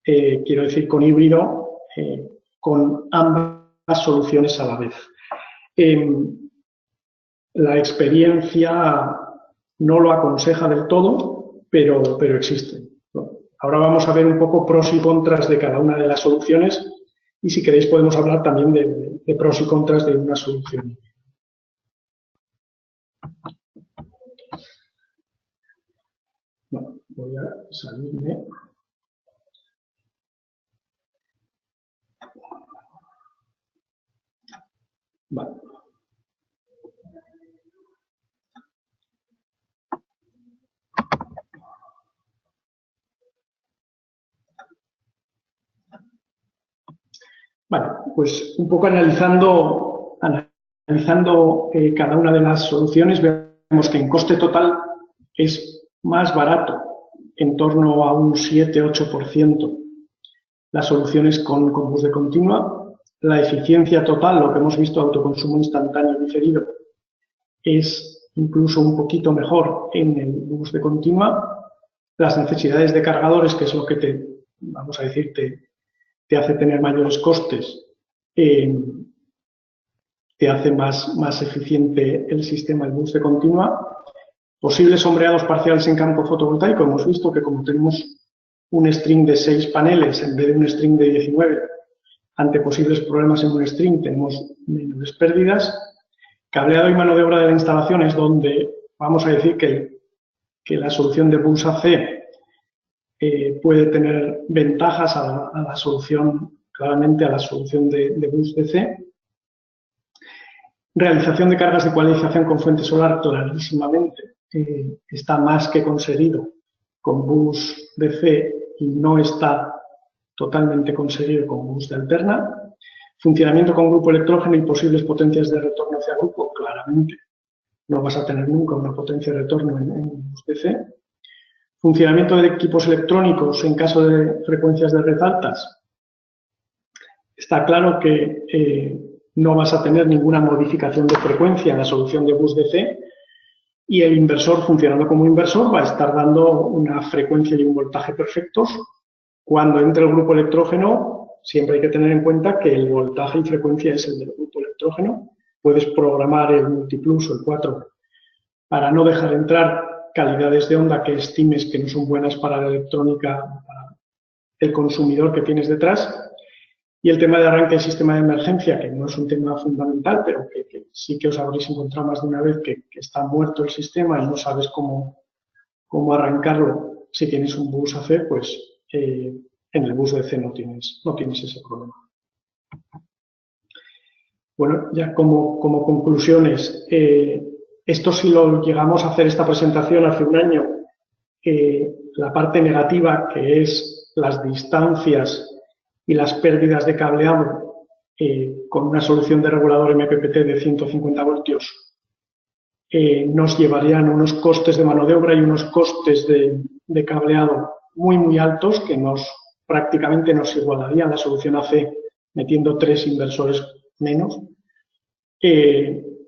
S1: quiero decir con híbrido, con ambas soluciones a la vez. La experiencia no lo aconseja del todo, pero existen, ¿no? Ahora vamos a ver un poco pros y contras de cada una de las soluciones y si queréis podemos hablar también de pros y contras de una solución. Bueno, voy a salirme. Vale. Vale, pues un poco analizando cada una de las soluciones, vemos que en coste total es más barato, en torno a un 7-8%, las soluciones con bus de continua. La eficiencia total, lo que hemos visto, autoconsumo instantáneo diferido, es incluso un poquito mejor en el bus de continua. Las necesidades de cargadores, que es lo que te hace tener mayores costes, te hace más eficiente el sistema del bus de continua. Posibles sombreados parciales en campo fotovoltaico, hemos visto que como tenemos un string de 6 paneles en vez de un string de 19, ante posibles problemas en un string tenemos menores pérdidas. Cableado y mano de obra de la instalación es donde vamos a decir que la solución de bus AC puede tener ventajas a la solución, claramente a la solución de bus DC. Realización de cargas de ecualización con fuente solar, clarísimamente, está más que conseguido con bus DC y no está totalmente conseguido con bus de alterna. Funcionamiento con grupo electrógeno y posibles potencias de retorno hacia grupo, claramente. No vas a tener nunca una potencia de retorno en bus DC. Funcionamiento de equipos electrónicos en caso de frecuencias de red altas. Está claro que no vas a tener ninguna modificación de frecuencia en la solución de bus DC y el inversor, funcionando como inversor, va a estar dando una frecuencia y un voltaje perfectos. Cuando entre el grupo electrógeno, siempre hay que tener en cuenta que el voltaje y frecuencia es el del grupo electrógeno. Puedes programar el multiplus o el 4 para no dejar entrar calidades de onda que estimes que no son buenas para la electrónica, para el consumidor que tienes detrás. Y el tema de arranque del sistema de emergencia, que no es un tema fundamental, pero que sí que os habréis encontrado más de una vez que está muerto el sistema y no sabes cómo arrancarlo. Si tienes un bus AC, pues en el bus DC no tienes ese problema. Bueno, ya como conclusiones, esto si lo llegamos a hacer esta presentación hace un año, la parte negativa, que es las distancias y las pérdidas de cableado con una solución de regulador MPPT de 150 voltios, nos llevarían unos costes de mano de obra y unos costes de cableado muy altos que prácticamente nos igualarían la solución AC metiendo 3 inversores menos.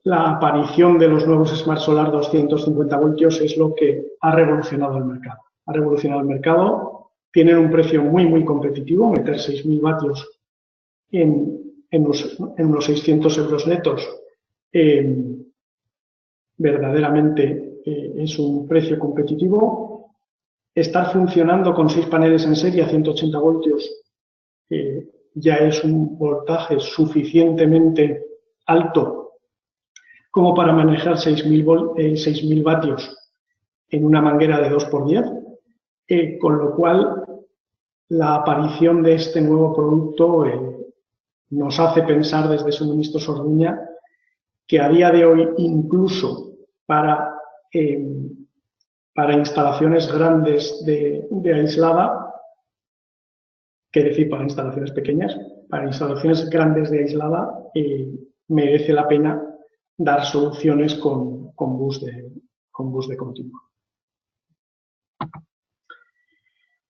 S1: La aparición de los nuevos Smart Solar 250 voltios es lo que ha revolucionado el mercado. Ha revolucionado el mercado. Tienen un precio muy competitivo, meter 6.000 vatios en unos 600 euros netos. Verdaderamente es un precio competitivo. Estar funcionando con 6 paneles en serie a 180 voltios ya es un voltaje suficientemente alto como para manejar 6.000 vatios en una manguera de 2x10. Con lo cual, la aparición de este nuevo producto nos hace pensar desde Suministros Orduña que a día de hoy, incluso para instalaciones grandes de aislada, que decir para instalaciones pequeñas, para instalaciones grandes de aislada, merece la pena dar soluciones con bus de continuo.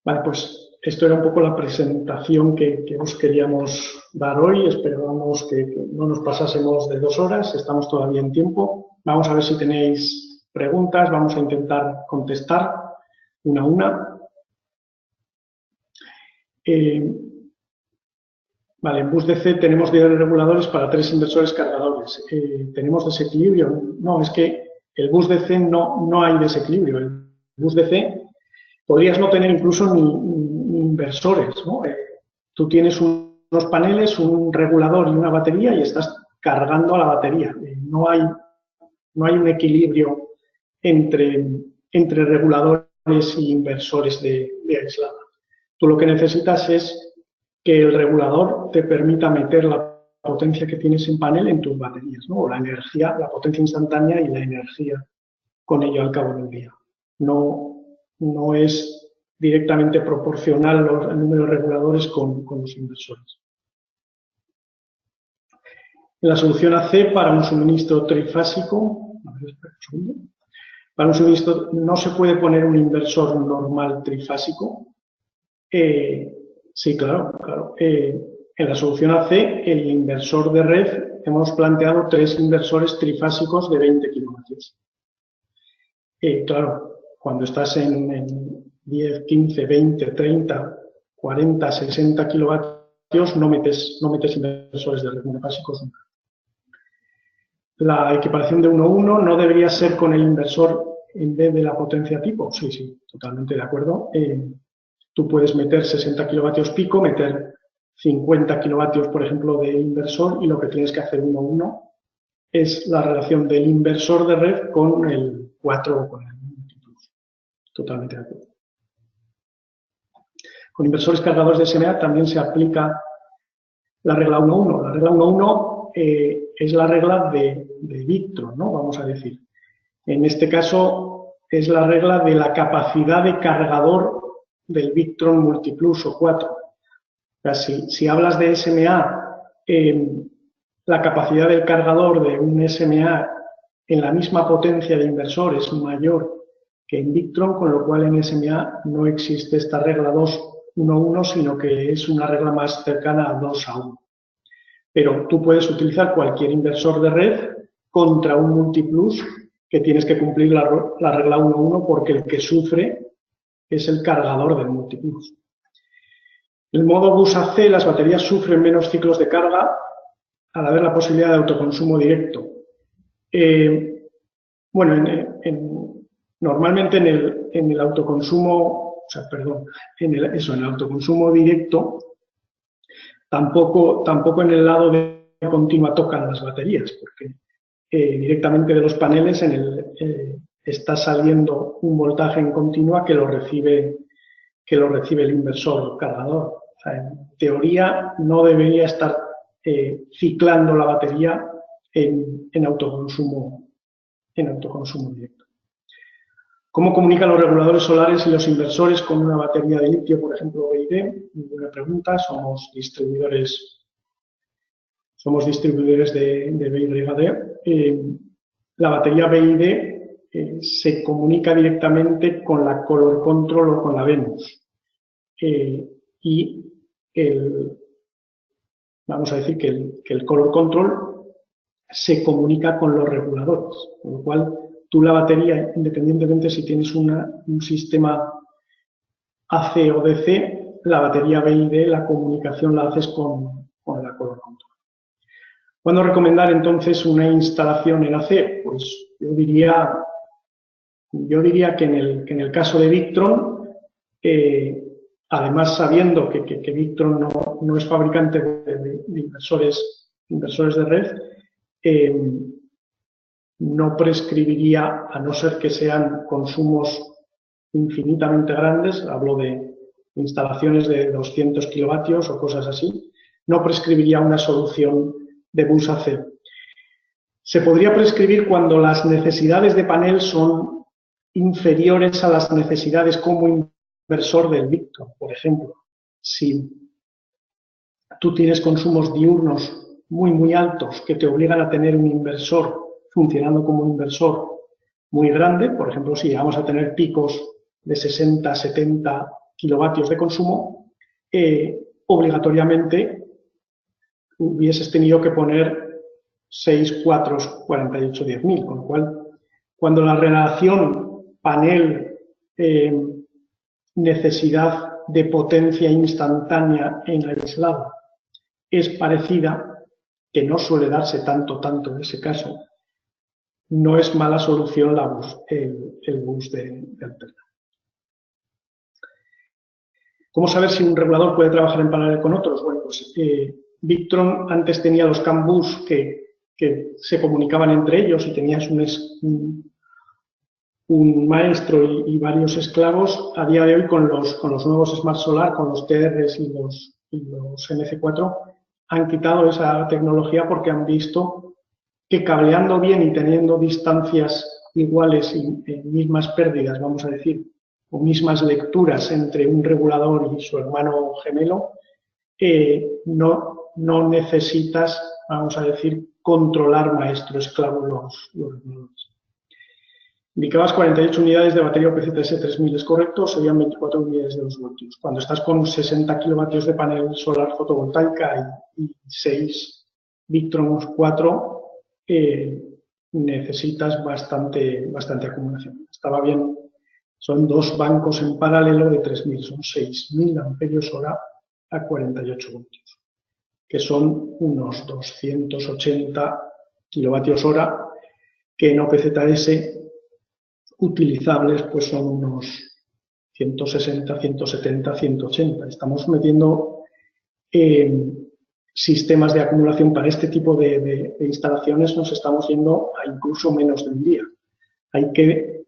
S1: Vale, pues esto era un poco la presentación que os queríamos dar hoy. Esperábamos que no nos pasásemos de 2 horas, estamos todavía en tiempo. Vamos a ver si tenéis preguntas, vamos a intentar contestar una a una. Vale, en bus DC tenemos 10 reguladores para 3 inversores cargadores. ¿Tenemos desequilibrio? No, es que el bus DC no hay desequilibrio. El bus DC podrías no tener incluso ni inversores, ¿no? Tú tienes unos paneles, un regulador y una batería y estás cargando a la batería. No hay un equilibrio entre reguladores y inversores de aislada. Tú lo que necesitas es que el regulador te permita meter la potencia que tienes en panel en tus baterías, ¿no? O la energía, la potencia instantánea y la energía con ello al cabo del día. No es directamente proporcional el número de reguladores con los inversores. En la solución AC, para un suministro trifásico, para un suministro no se puede poner un inversor normal trifásico. Sí, claro. En la solución AC, el inversor de red, hemos planteado 3 inversores trifásicos de 20 kilovatios. Claro, cuando estás en 10, 15, 20, 30, 40, 60 kilovatios, no metes inversores de red monofásicos nunca. La equiparación de 1:1 no debería ser con el inversor en vez de la potencia tipo. Sí, totalmente de acuerdo. Tú puedes meter 60 kilovatios pico, meter 50 kilovatios, por ejemplo, de inversor, y lo que tienes que hacer 1:1 es la relación del inversor de red con el 4 o con el multiplus. Totalmente de acuerdo. Con inversores cargadores de SMA también se aplica la regla 1:1. La regla 1:1 es la regla de Victron, ¿no? Vamos a decir. En este caso es la regla de la capacidad de cargador del Victron Multiplus o 4. O sea, si hablas de SMA, la capacidad del cargador de un SMA en la misma potencia de inversor es mayor que en Victron, con lo cual en SMA no existe esta regla 2:1:1, sino que es una regla más cercana a 2:1. Pero tú puedes utilizar cualquier inversor de red contra un multiplus que tienes que cumplir la regla 1:1 porque el que sufre es el cargador del multiplus. En el modo bus AC, las baterías sufren menos ciclos de carga al haber la posibilidad de autoconsumo directo. Normalmente en el autoconsumo, en el autoconsumo directo, tampoco en el lado de continua tocan las baterías, porque directamente de los paneles está saliendo un voltaje en continua que lo recibe el inversor cargador. O sea, en teoría no debería estar ciclando la batería en autoconsumo directo. ¿Cómo comunican los reguladores solares y los inversores con una batería de litio, por ejemplo, BID? Ninguna pregunta, somos distribuidores de BYD. La batería BID se comunica directamente con la Color Control o con la Venus. Vamos a decir que el Color Control se comunica con los reguladores, con lo cual tú la batería, independientemente si tienes un sistema AC o DC, la batería BID, la comunicación la haces con la Color Control. ¿Cuándo recomendar entonces una instalación en AC? Pues yo diría que en el caso de Victron, además sabiendo que Victron no es fabricante de inversores de red, no prescribiría, a no ser que sean consumos infinitamente grandes, hablo de instalaciones de 200 kilovatios o cosas así, no prescribiría una solución de bus AC. Se podría prescribir cuando las necesidades de panel son inferiores a las necesidades como inversor del Victron. Por ejemplo, si tú tienes consumos diurnos muy altos que te obligan a tener un inversor funcionando como un inversor muy grande, por ejemplo, si vamos a tener picos de 60, 70 kilovatios de consumo, obligatoriamente hubieses tenido que poner 6 4 48 10.000, con lo cual, cuando la relación panel necesidad de potencia instantánea en aislado es parecida, que no suele darse tanto en ese caso, no es mala solución el bus de alterna. ¿Cómo saber si un regulador puede trabajar en paralelo con otros? Bueno, pues Victron antes tenía los CAN bus que se comunicaban entre ellos y tenías un maestro y varios esclavos. A día de hoy, con los nuevos Smart Solar, con los TRs y los NC4, han quitado esa tecnología porque han visto que cableando bien y teniendo distancias iguales y mismas pérdidas, vamos a decir, o mismas lecturas entre un regulador y su hermano gemelo, no necesitas, vamos a decir, controlar maestro-esclavo los reguladores. Indicabas 48 unidades de batería OPZS 3000, ¿es correcto? Serían 24 unidades de 2 voltios. Cuando estás con 60 kilovatios de panel solar fotovoltaica y 6 Victron 4, necesitas bastante acumulación. Estaba bien, son 2 bancos en paralelo de 3000, son 6000 amperios hora a 48 voltios, que son unos 280 kilovatios hora, que en OPZS utilizables pues son unos 160, 170, 180. Estamos metiendo sistemas de acumulación para este tipo de instalaciones, nos estamos yendo a incluso menos de un día. Hay que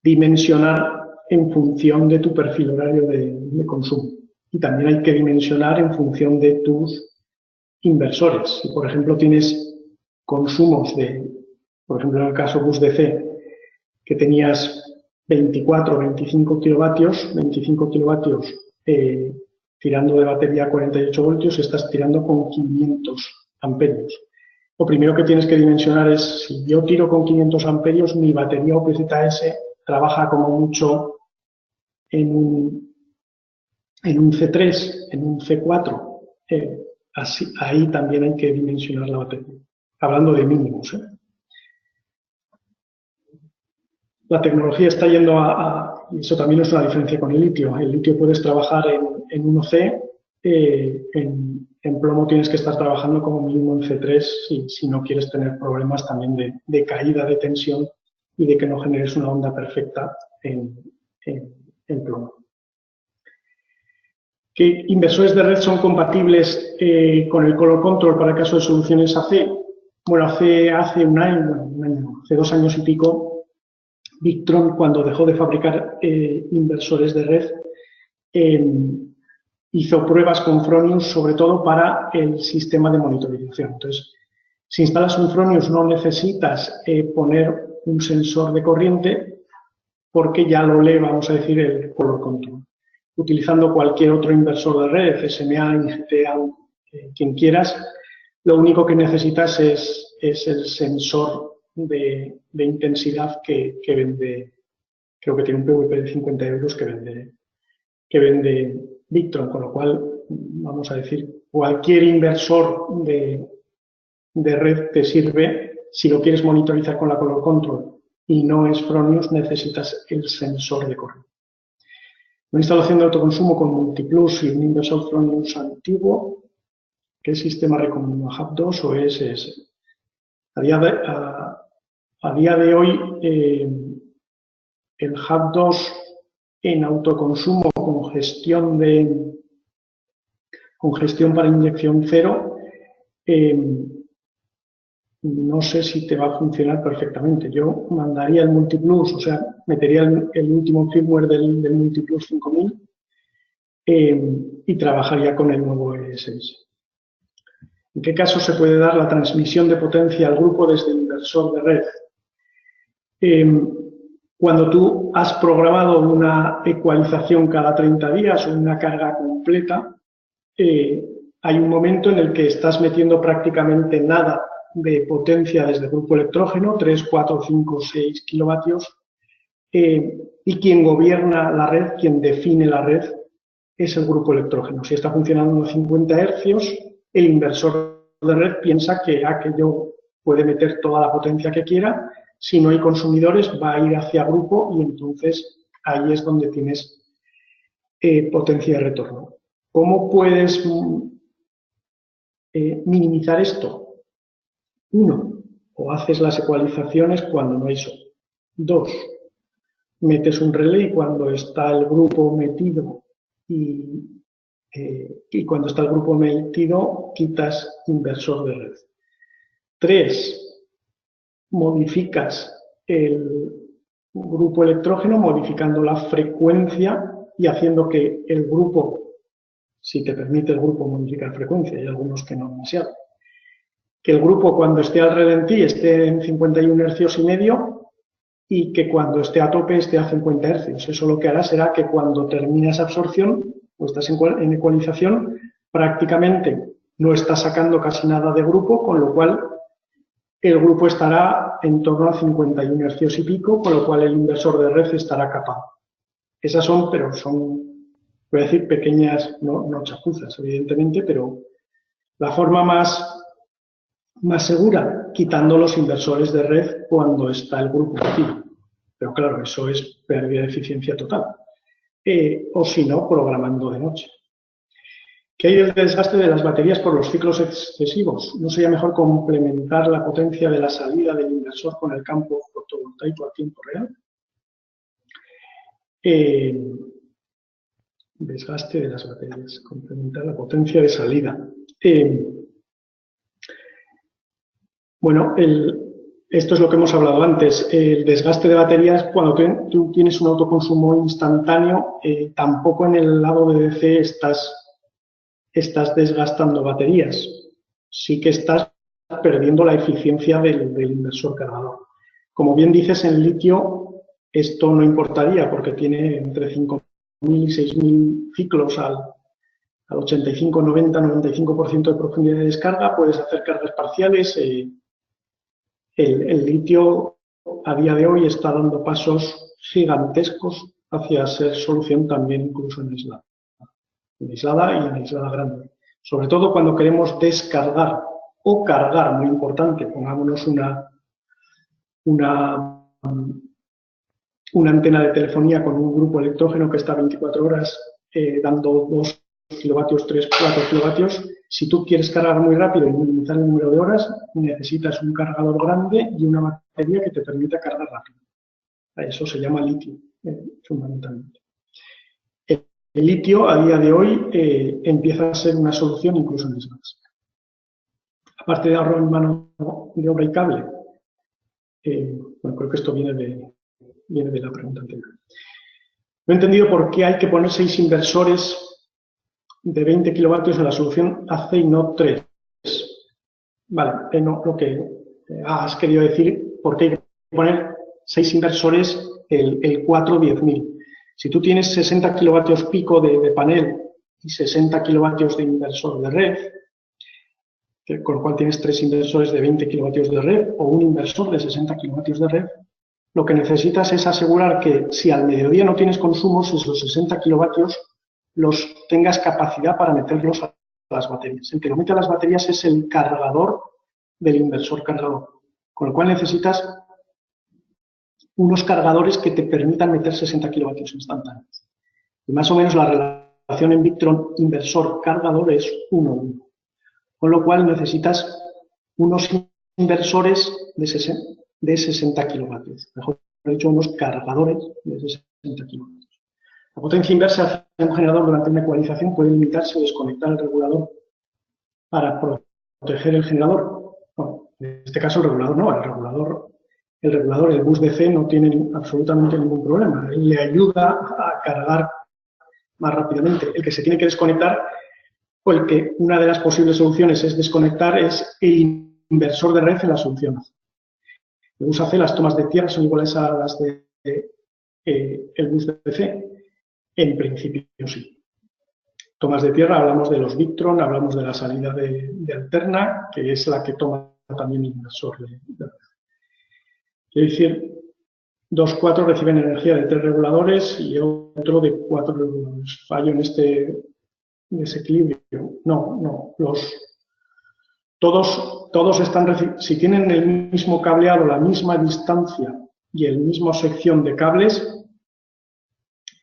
S1: dimensionar en función de tu perfil horario de consumo. Y también hay que dimensionar en función de tus inversores. Si, por ejemplo, tienes consumos por ejemplo, en el caso bus DC, que tenías 24 o 25 kilovatios, tirando de batería a 48 voltios, estás tirando con 500 amperios. Lo primero que tienes que dimensionar es, si yo tiro con 500 amperios, mi batería OPZS trabaja como mucho en un C3, en un C4. Ahí también hay que dimensionar la batería, hablando de mínimos. La tecnología está yendo y eso también es una diferencia con el litio. El litio puedes trabajar en 1C, en plomo tienes que estar trabajando como mínimo en C3 si no quieres tener problemas también de caída de tensión y de que no generes una onda perfecta en plomo. ¿Qué inversores de red son compatibles con el color control para el caso de soluciones AC? Bueno, hace hace 2 años y pico, Victron, cuando dejó de fabricar inversores de red, hizo pruebas con Fronius, sobre todo para el sistema de monitorización. Entonces, si instalas un Fronius no necesitas poner un sensor de corriente porque ya lo lee, vamos a decir, el color control. Utilizando cualquier otro inversor de red, SMA, IGTA, quien quieras, lo único que necesitas es el sensor de intensidad que vende, creo que tiene un PVP de 50 euros que vende Victron, con lo cual, vamos a decir, cualquier inversor de red te sirve. Si lo quieres monitorizar con la color control y no es Fronius, necesitas el sensor de corriente. Una instalación de autoconsumo con Multiplus y un inversor Fronius antiguo, ¿qué sistema recomiendo? ¿Hub 2 o ESS? A día de hoy, el Hub 2 en autoconsumo con gestión para inyección cero, no sé si te va a funcionar perfectamente. Yo mandaría el Multiplus, o sea, metería el último firmware del Multiplus 5000 y trabajaría con el nuevo ESS. ¿En qué caso se puede dar la transmisión de potencia al grupo desde el inversor de red? Cuando tú has programado una ecualización cada 30 días o una carga completa, hay un momento en el que estás metiendo prácticamente nada de potencia desde el grupo electrógeno, 3, 4, 5, 6 kilovatios, y quien gobierna la red, quien define la red, es el grupo electrógeno. Si está funcionando a 50 Hz, el inversor de red piensa que aquello puede meter toda la potencia que quiera. Si no hay consumidores, va a ir hacia grupo y entonces ahí es donde tienes potencia de retorno. ¿Cómo puedes minimizar esto? 1. O haces las ecualizaciones cuando no hay sol. 2. Metes un relé cuando está el grupo metido y cuando está el grupo metido quitas inversor de red. 3. Modificas el grupo electrógeno modificando la frecuencia y haciendo que el grupo, si te permite el grupo modificar frecuencia, hay algunos que no demasiado, que el grupo cuando esté al ralentí esté en 51 Hz y medio y que cuando esté a tope esté a 50 Hz. Eso lo que hará será que cuando terminas absorción o estás en ecualización, prácticamente no estás sacando casi nada de grupo, con lo cual el grupo estará en torno a 51 Hz y pico, con lo cual el inversor de red estará capado. Esas son, pero son, voy a decir, pequeñas, no chapuzas, evidentemente, pero la forma más segura, quitando los inversores de red cuando está el grupo activo. Pero claro, eso es pérdida de eficiencia total. O si no, programando de noche. ¿Qué hay del desgaste de las baterías por los ciclos excesivos? ¿No sería mejor complementar la potencia de la salida del inversor con el campo fotovoltaico a tiempo real? Desgaste de las baterías, complementar la potencia de salida. Bueno, esto es lo que hemos hablado antes. El desgaste de baterías, cuando tú tienes un autoconsumo instantáneo, tampoco en el lado de DC estás desgastando baterías. Sí que estás perdiendo la eficiencia del inversor cargador. Como bien dices, en litio esto no importaría porque tiene entre 5.000 y 6.000 ciclos al 85, 90, 95% de profundidad de descarga. Puedes hacer cargas parciales. El litio a día de hoy está dando pasos gigantescos hacia ser solución también incluso en aislada y en aislada grande. Sobre todo cuando queremos descargar o cargar, muy importante, pongámonos una antena de telefonía con un grupo electrógeno que está 24 horas dando 2 kilovatios, 3, 4 kilovatios. Si tú quieres cargar muy rápido y minimizar el número de horas, necesitas un cargador grande y una batería que te permita cargar rápido. Eso se llama litio, fundamentalmente. El litio, a día de hoy, empieza a ser una solución incluso en desgaste. Aparte de ahorro en mano de obra y cable, bueno, creo que esto viene de la pregunta anterior. No he entendido por qué hay que poner 6 inversores de 20 kilovatios en la solución AC y no 3. Vale, no, lo que has querido decir, por qué hay que poner 6 inversores el 4 10.000. Si tú tienes 60 kilovatios pico de panel y 60 kilovatios de inversor de red, con lo cual tienes 3 inversores de 20 kilovatios de red o un inversor de 60 kilovatios de red, lo que necesitas es asegurar que si al mediodía no tienes consumos, esos 60 kilovatios los tengas capacidad para meterlos a las baterías. El que lo mete a las baterías es el cargador del inversor cargador, con lo cual necesitas unos cargadores que te permitan meter 60 kilovatios instantáneos. Y más o menos la relación en Victron inversor-cargador es 1:1. Con lo cual necesitas unos inversores de 60 kilovatios. Mejor dicho, unos cargadores de 60 kilovatios. La potencia inversa de un generador durante una ecualización puede limitarse o desconectar el regulador para proteger el generador. Bueno, en este caso el regulador no, el regulador, el bus DC no tiene absolutamente ningún problema. Él le ayuda a cargar más rápidamente. El que se tiene que desconectar o el que una de las posibles soluciones es desconectar es el inversor de red en la solución. El bus AC, las tomas de tierra son iguales a las de el bus DC. En principio sí. Tomas de tierra, hablamos de los Victron, hablamos de la salida de alterna, que es la que toma también el inversor de red. Quiero decir, 2,4 reciben energía de 3 reguladores y otro de 4 reguladores. Fallo en este desequilibrio. No. Todos están, si tienen el mismo cableado, la misma distancia y el mismo sección de cables,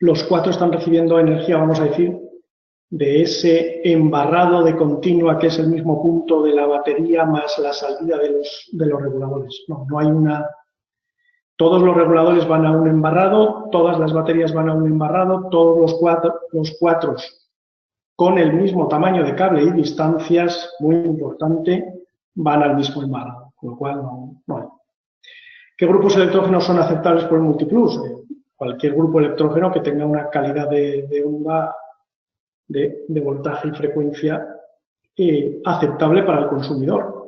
S1: los 4 están recibiendo energía, vamos a decir, de ese embarrado de continua que es el mismo punto de la batería más la salida de los reguladores. No hay una... Todos los reguladores van a un embarrado, todas las baterías van a un embarrado, todos los cuatro con el mismo tamaño de cable y distancias, muy importante, van al mismo embarrado, con lo cual no hay. ¿Qué grupos electrógenos son aceptables por el Multiplus? Cualquier grupo electrógeno que tenga una calidad de onda, de voltaje y frecuencia aceptable para el consumidor.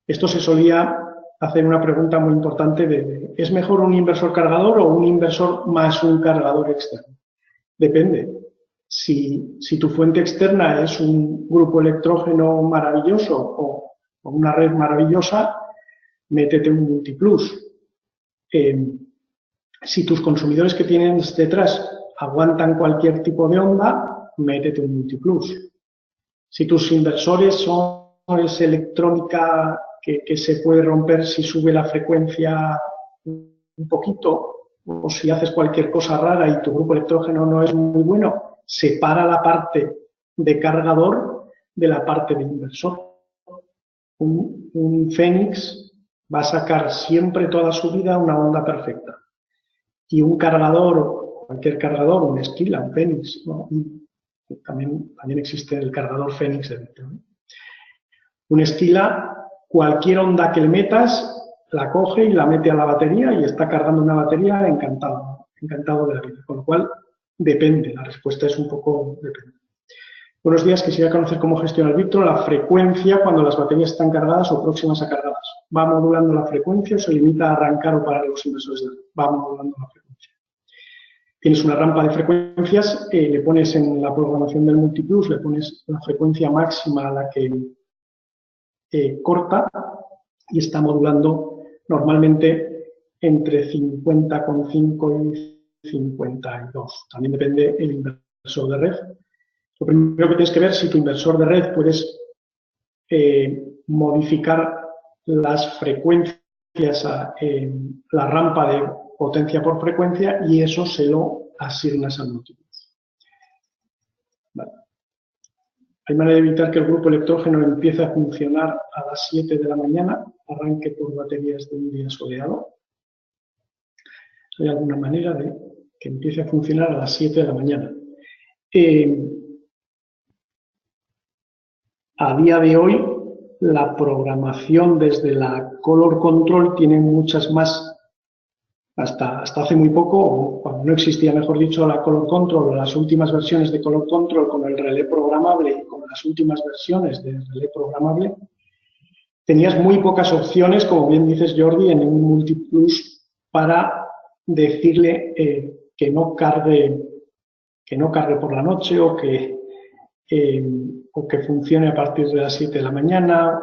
S1: Esto se solía hacer una pregunta muy importante ¿es mejor un inversor cargador o un inversor más un cargador externo? Depende. Si tu fuente externa es un grupo electrógeno maravilloso o una red maravillosa, métete un Multiplus. Si tus consumidores que tienes detrás aguantan cualquier tipo de onda, métete un Multiplus. Si tus inversores son electrónica que se puede romper si sube la frecuencia un poquito, o si haces cualquier cosa rara y tu grupo electrógeno no es muy bueno, separa la parte de cargador de la parte de inversor. Un Fénix va a sacar siempre toda su vida una onda perfecta. Y un cargador, cualquier cargador, un Esquila, un Fénix, ¿no? También existe el cargador Fénix de litio, ¿no? Un Esquila, cualquier onda que le metas, la coge y la mete a la batería y está cargando una batería encantado de la vida. Con lo cual, depende, la respuesta es un poco depende. Buenos días, quisiera conocer cómo gestiona el Victro la frecuencia cuando las baterías están cargadas o próximas a cargadas. ¿Va modulando la frecuencia o se limita a arrancar o parar los inversores? Va modulando la frecuencia. Tienes una rampa de frecuencias, le pones en la programación del Multiplus, le pones la frecuencia máxima a la que corta y está modulando normalmente entre 50,5 y 52. También depende el inversor de red. Lo primero que tienes que ver si tu inversor de red puedes modificar las frecuencias, la rampa de potencia por frecuencia y eso se lo asignas al Multiplus. Vale. Hay manera de evitar que el grupo electrógeno empiece a funcionar a las 7 de la mañana, arranque por baterías de un día soleado. ¿Hay alguna manera de que empiece a funcionar a las 7 de la mañana? A día de hoy, la programación desde la Color Control tiene muchas más, hasta hace muy poco, o cuando no existía, mejor dicho, la Color Control, las últimas versiones de Color Control con el relé programable y con las últimas versiones del relé programable, tenías muy pocas opciones, como bien dices, Jordi, en un Multiplus para decirle que no cargue por la noche o que funcione a partir de las 7 de la mañana.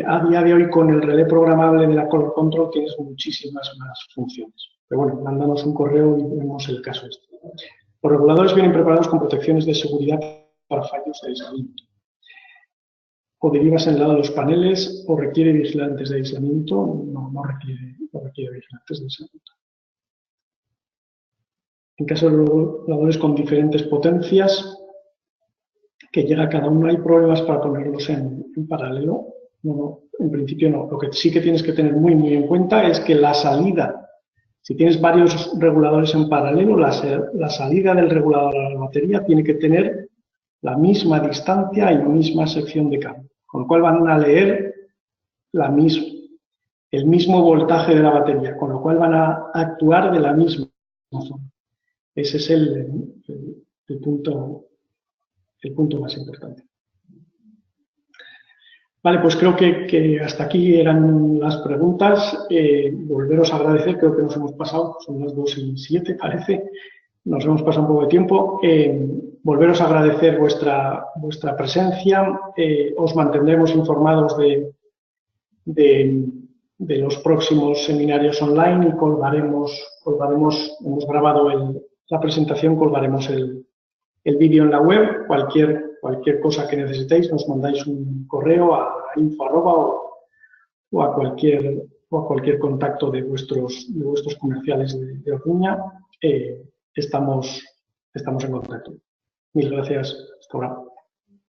S1: A día de hoy, con el relé programable de la Color Control, tienes muchísimas más funciones. Pero bueno, mándanos un correo y vemos el caso este. Los reguladores vienen preparados con protecciones de seguridad para fallos de aislamiento. O derivas en el lado de los paneles, o requiere vigilantes de aislamiento. No requiere vigilantes de aislamiento. En caso de reguladores con diferentes potencias, que llega cada uno, ¿hay problemas para ponerlos en paralelo? No, en principio no. Lo que sí que tienes que tener muy en cuenta es que la salida, si tienes varios reguladores en paralelo, la salida del regulador a la batería tiene que tener la misma distancia y misma sección de cambio, con lo cual van a leer el mismo voltaje de la batería, con lo cual van a actuar de la misma forma. Ese es el punto más importante. Vale, pues creo que hasta aquí eran las preguntas. Volveros a agradecer, creo que nos hemos pasado, son las 2:07, parece, nos hemos pasado un poco de tiempo. Volveros a agradecer vuestra presencia. Os mantendremos informados de de los próximos seminarios online y hemos grabado la presentación, colgaremos el vídeo en la web. Cualquier cosa que necesitéis, nos mandáis un correo a info@ o a cualquier contacto de vuestros comerciales de Orduña. Estamos en contacto. Mil gracias. Hasta ahora.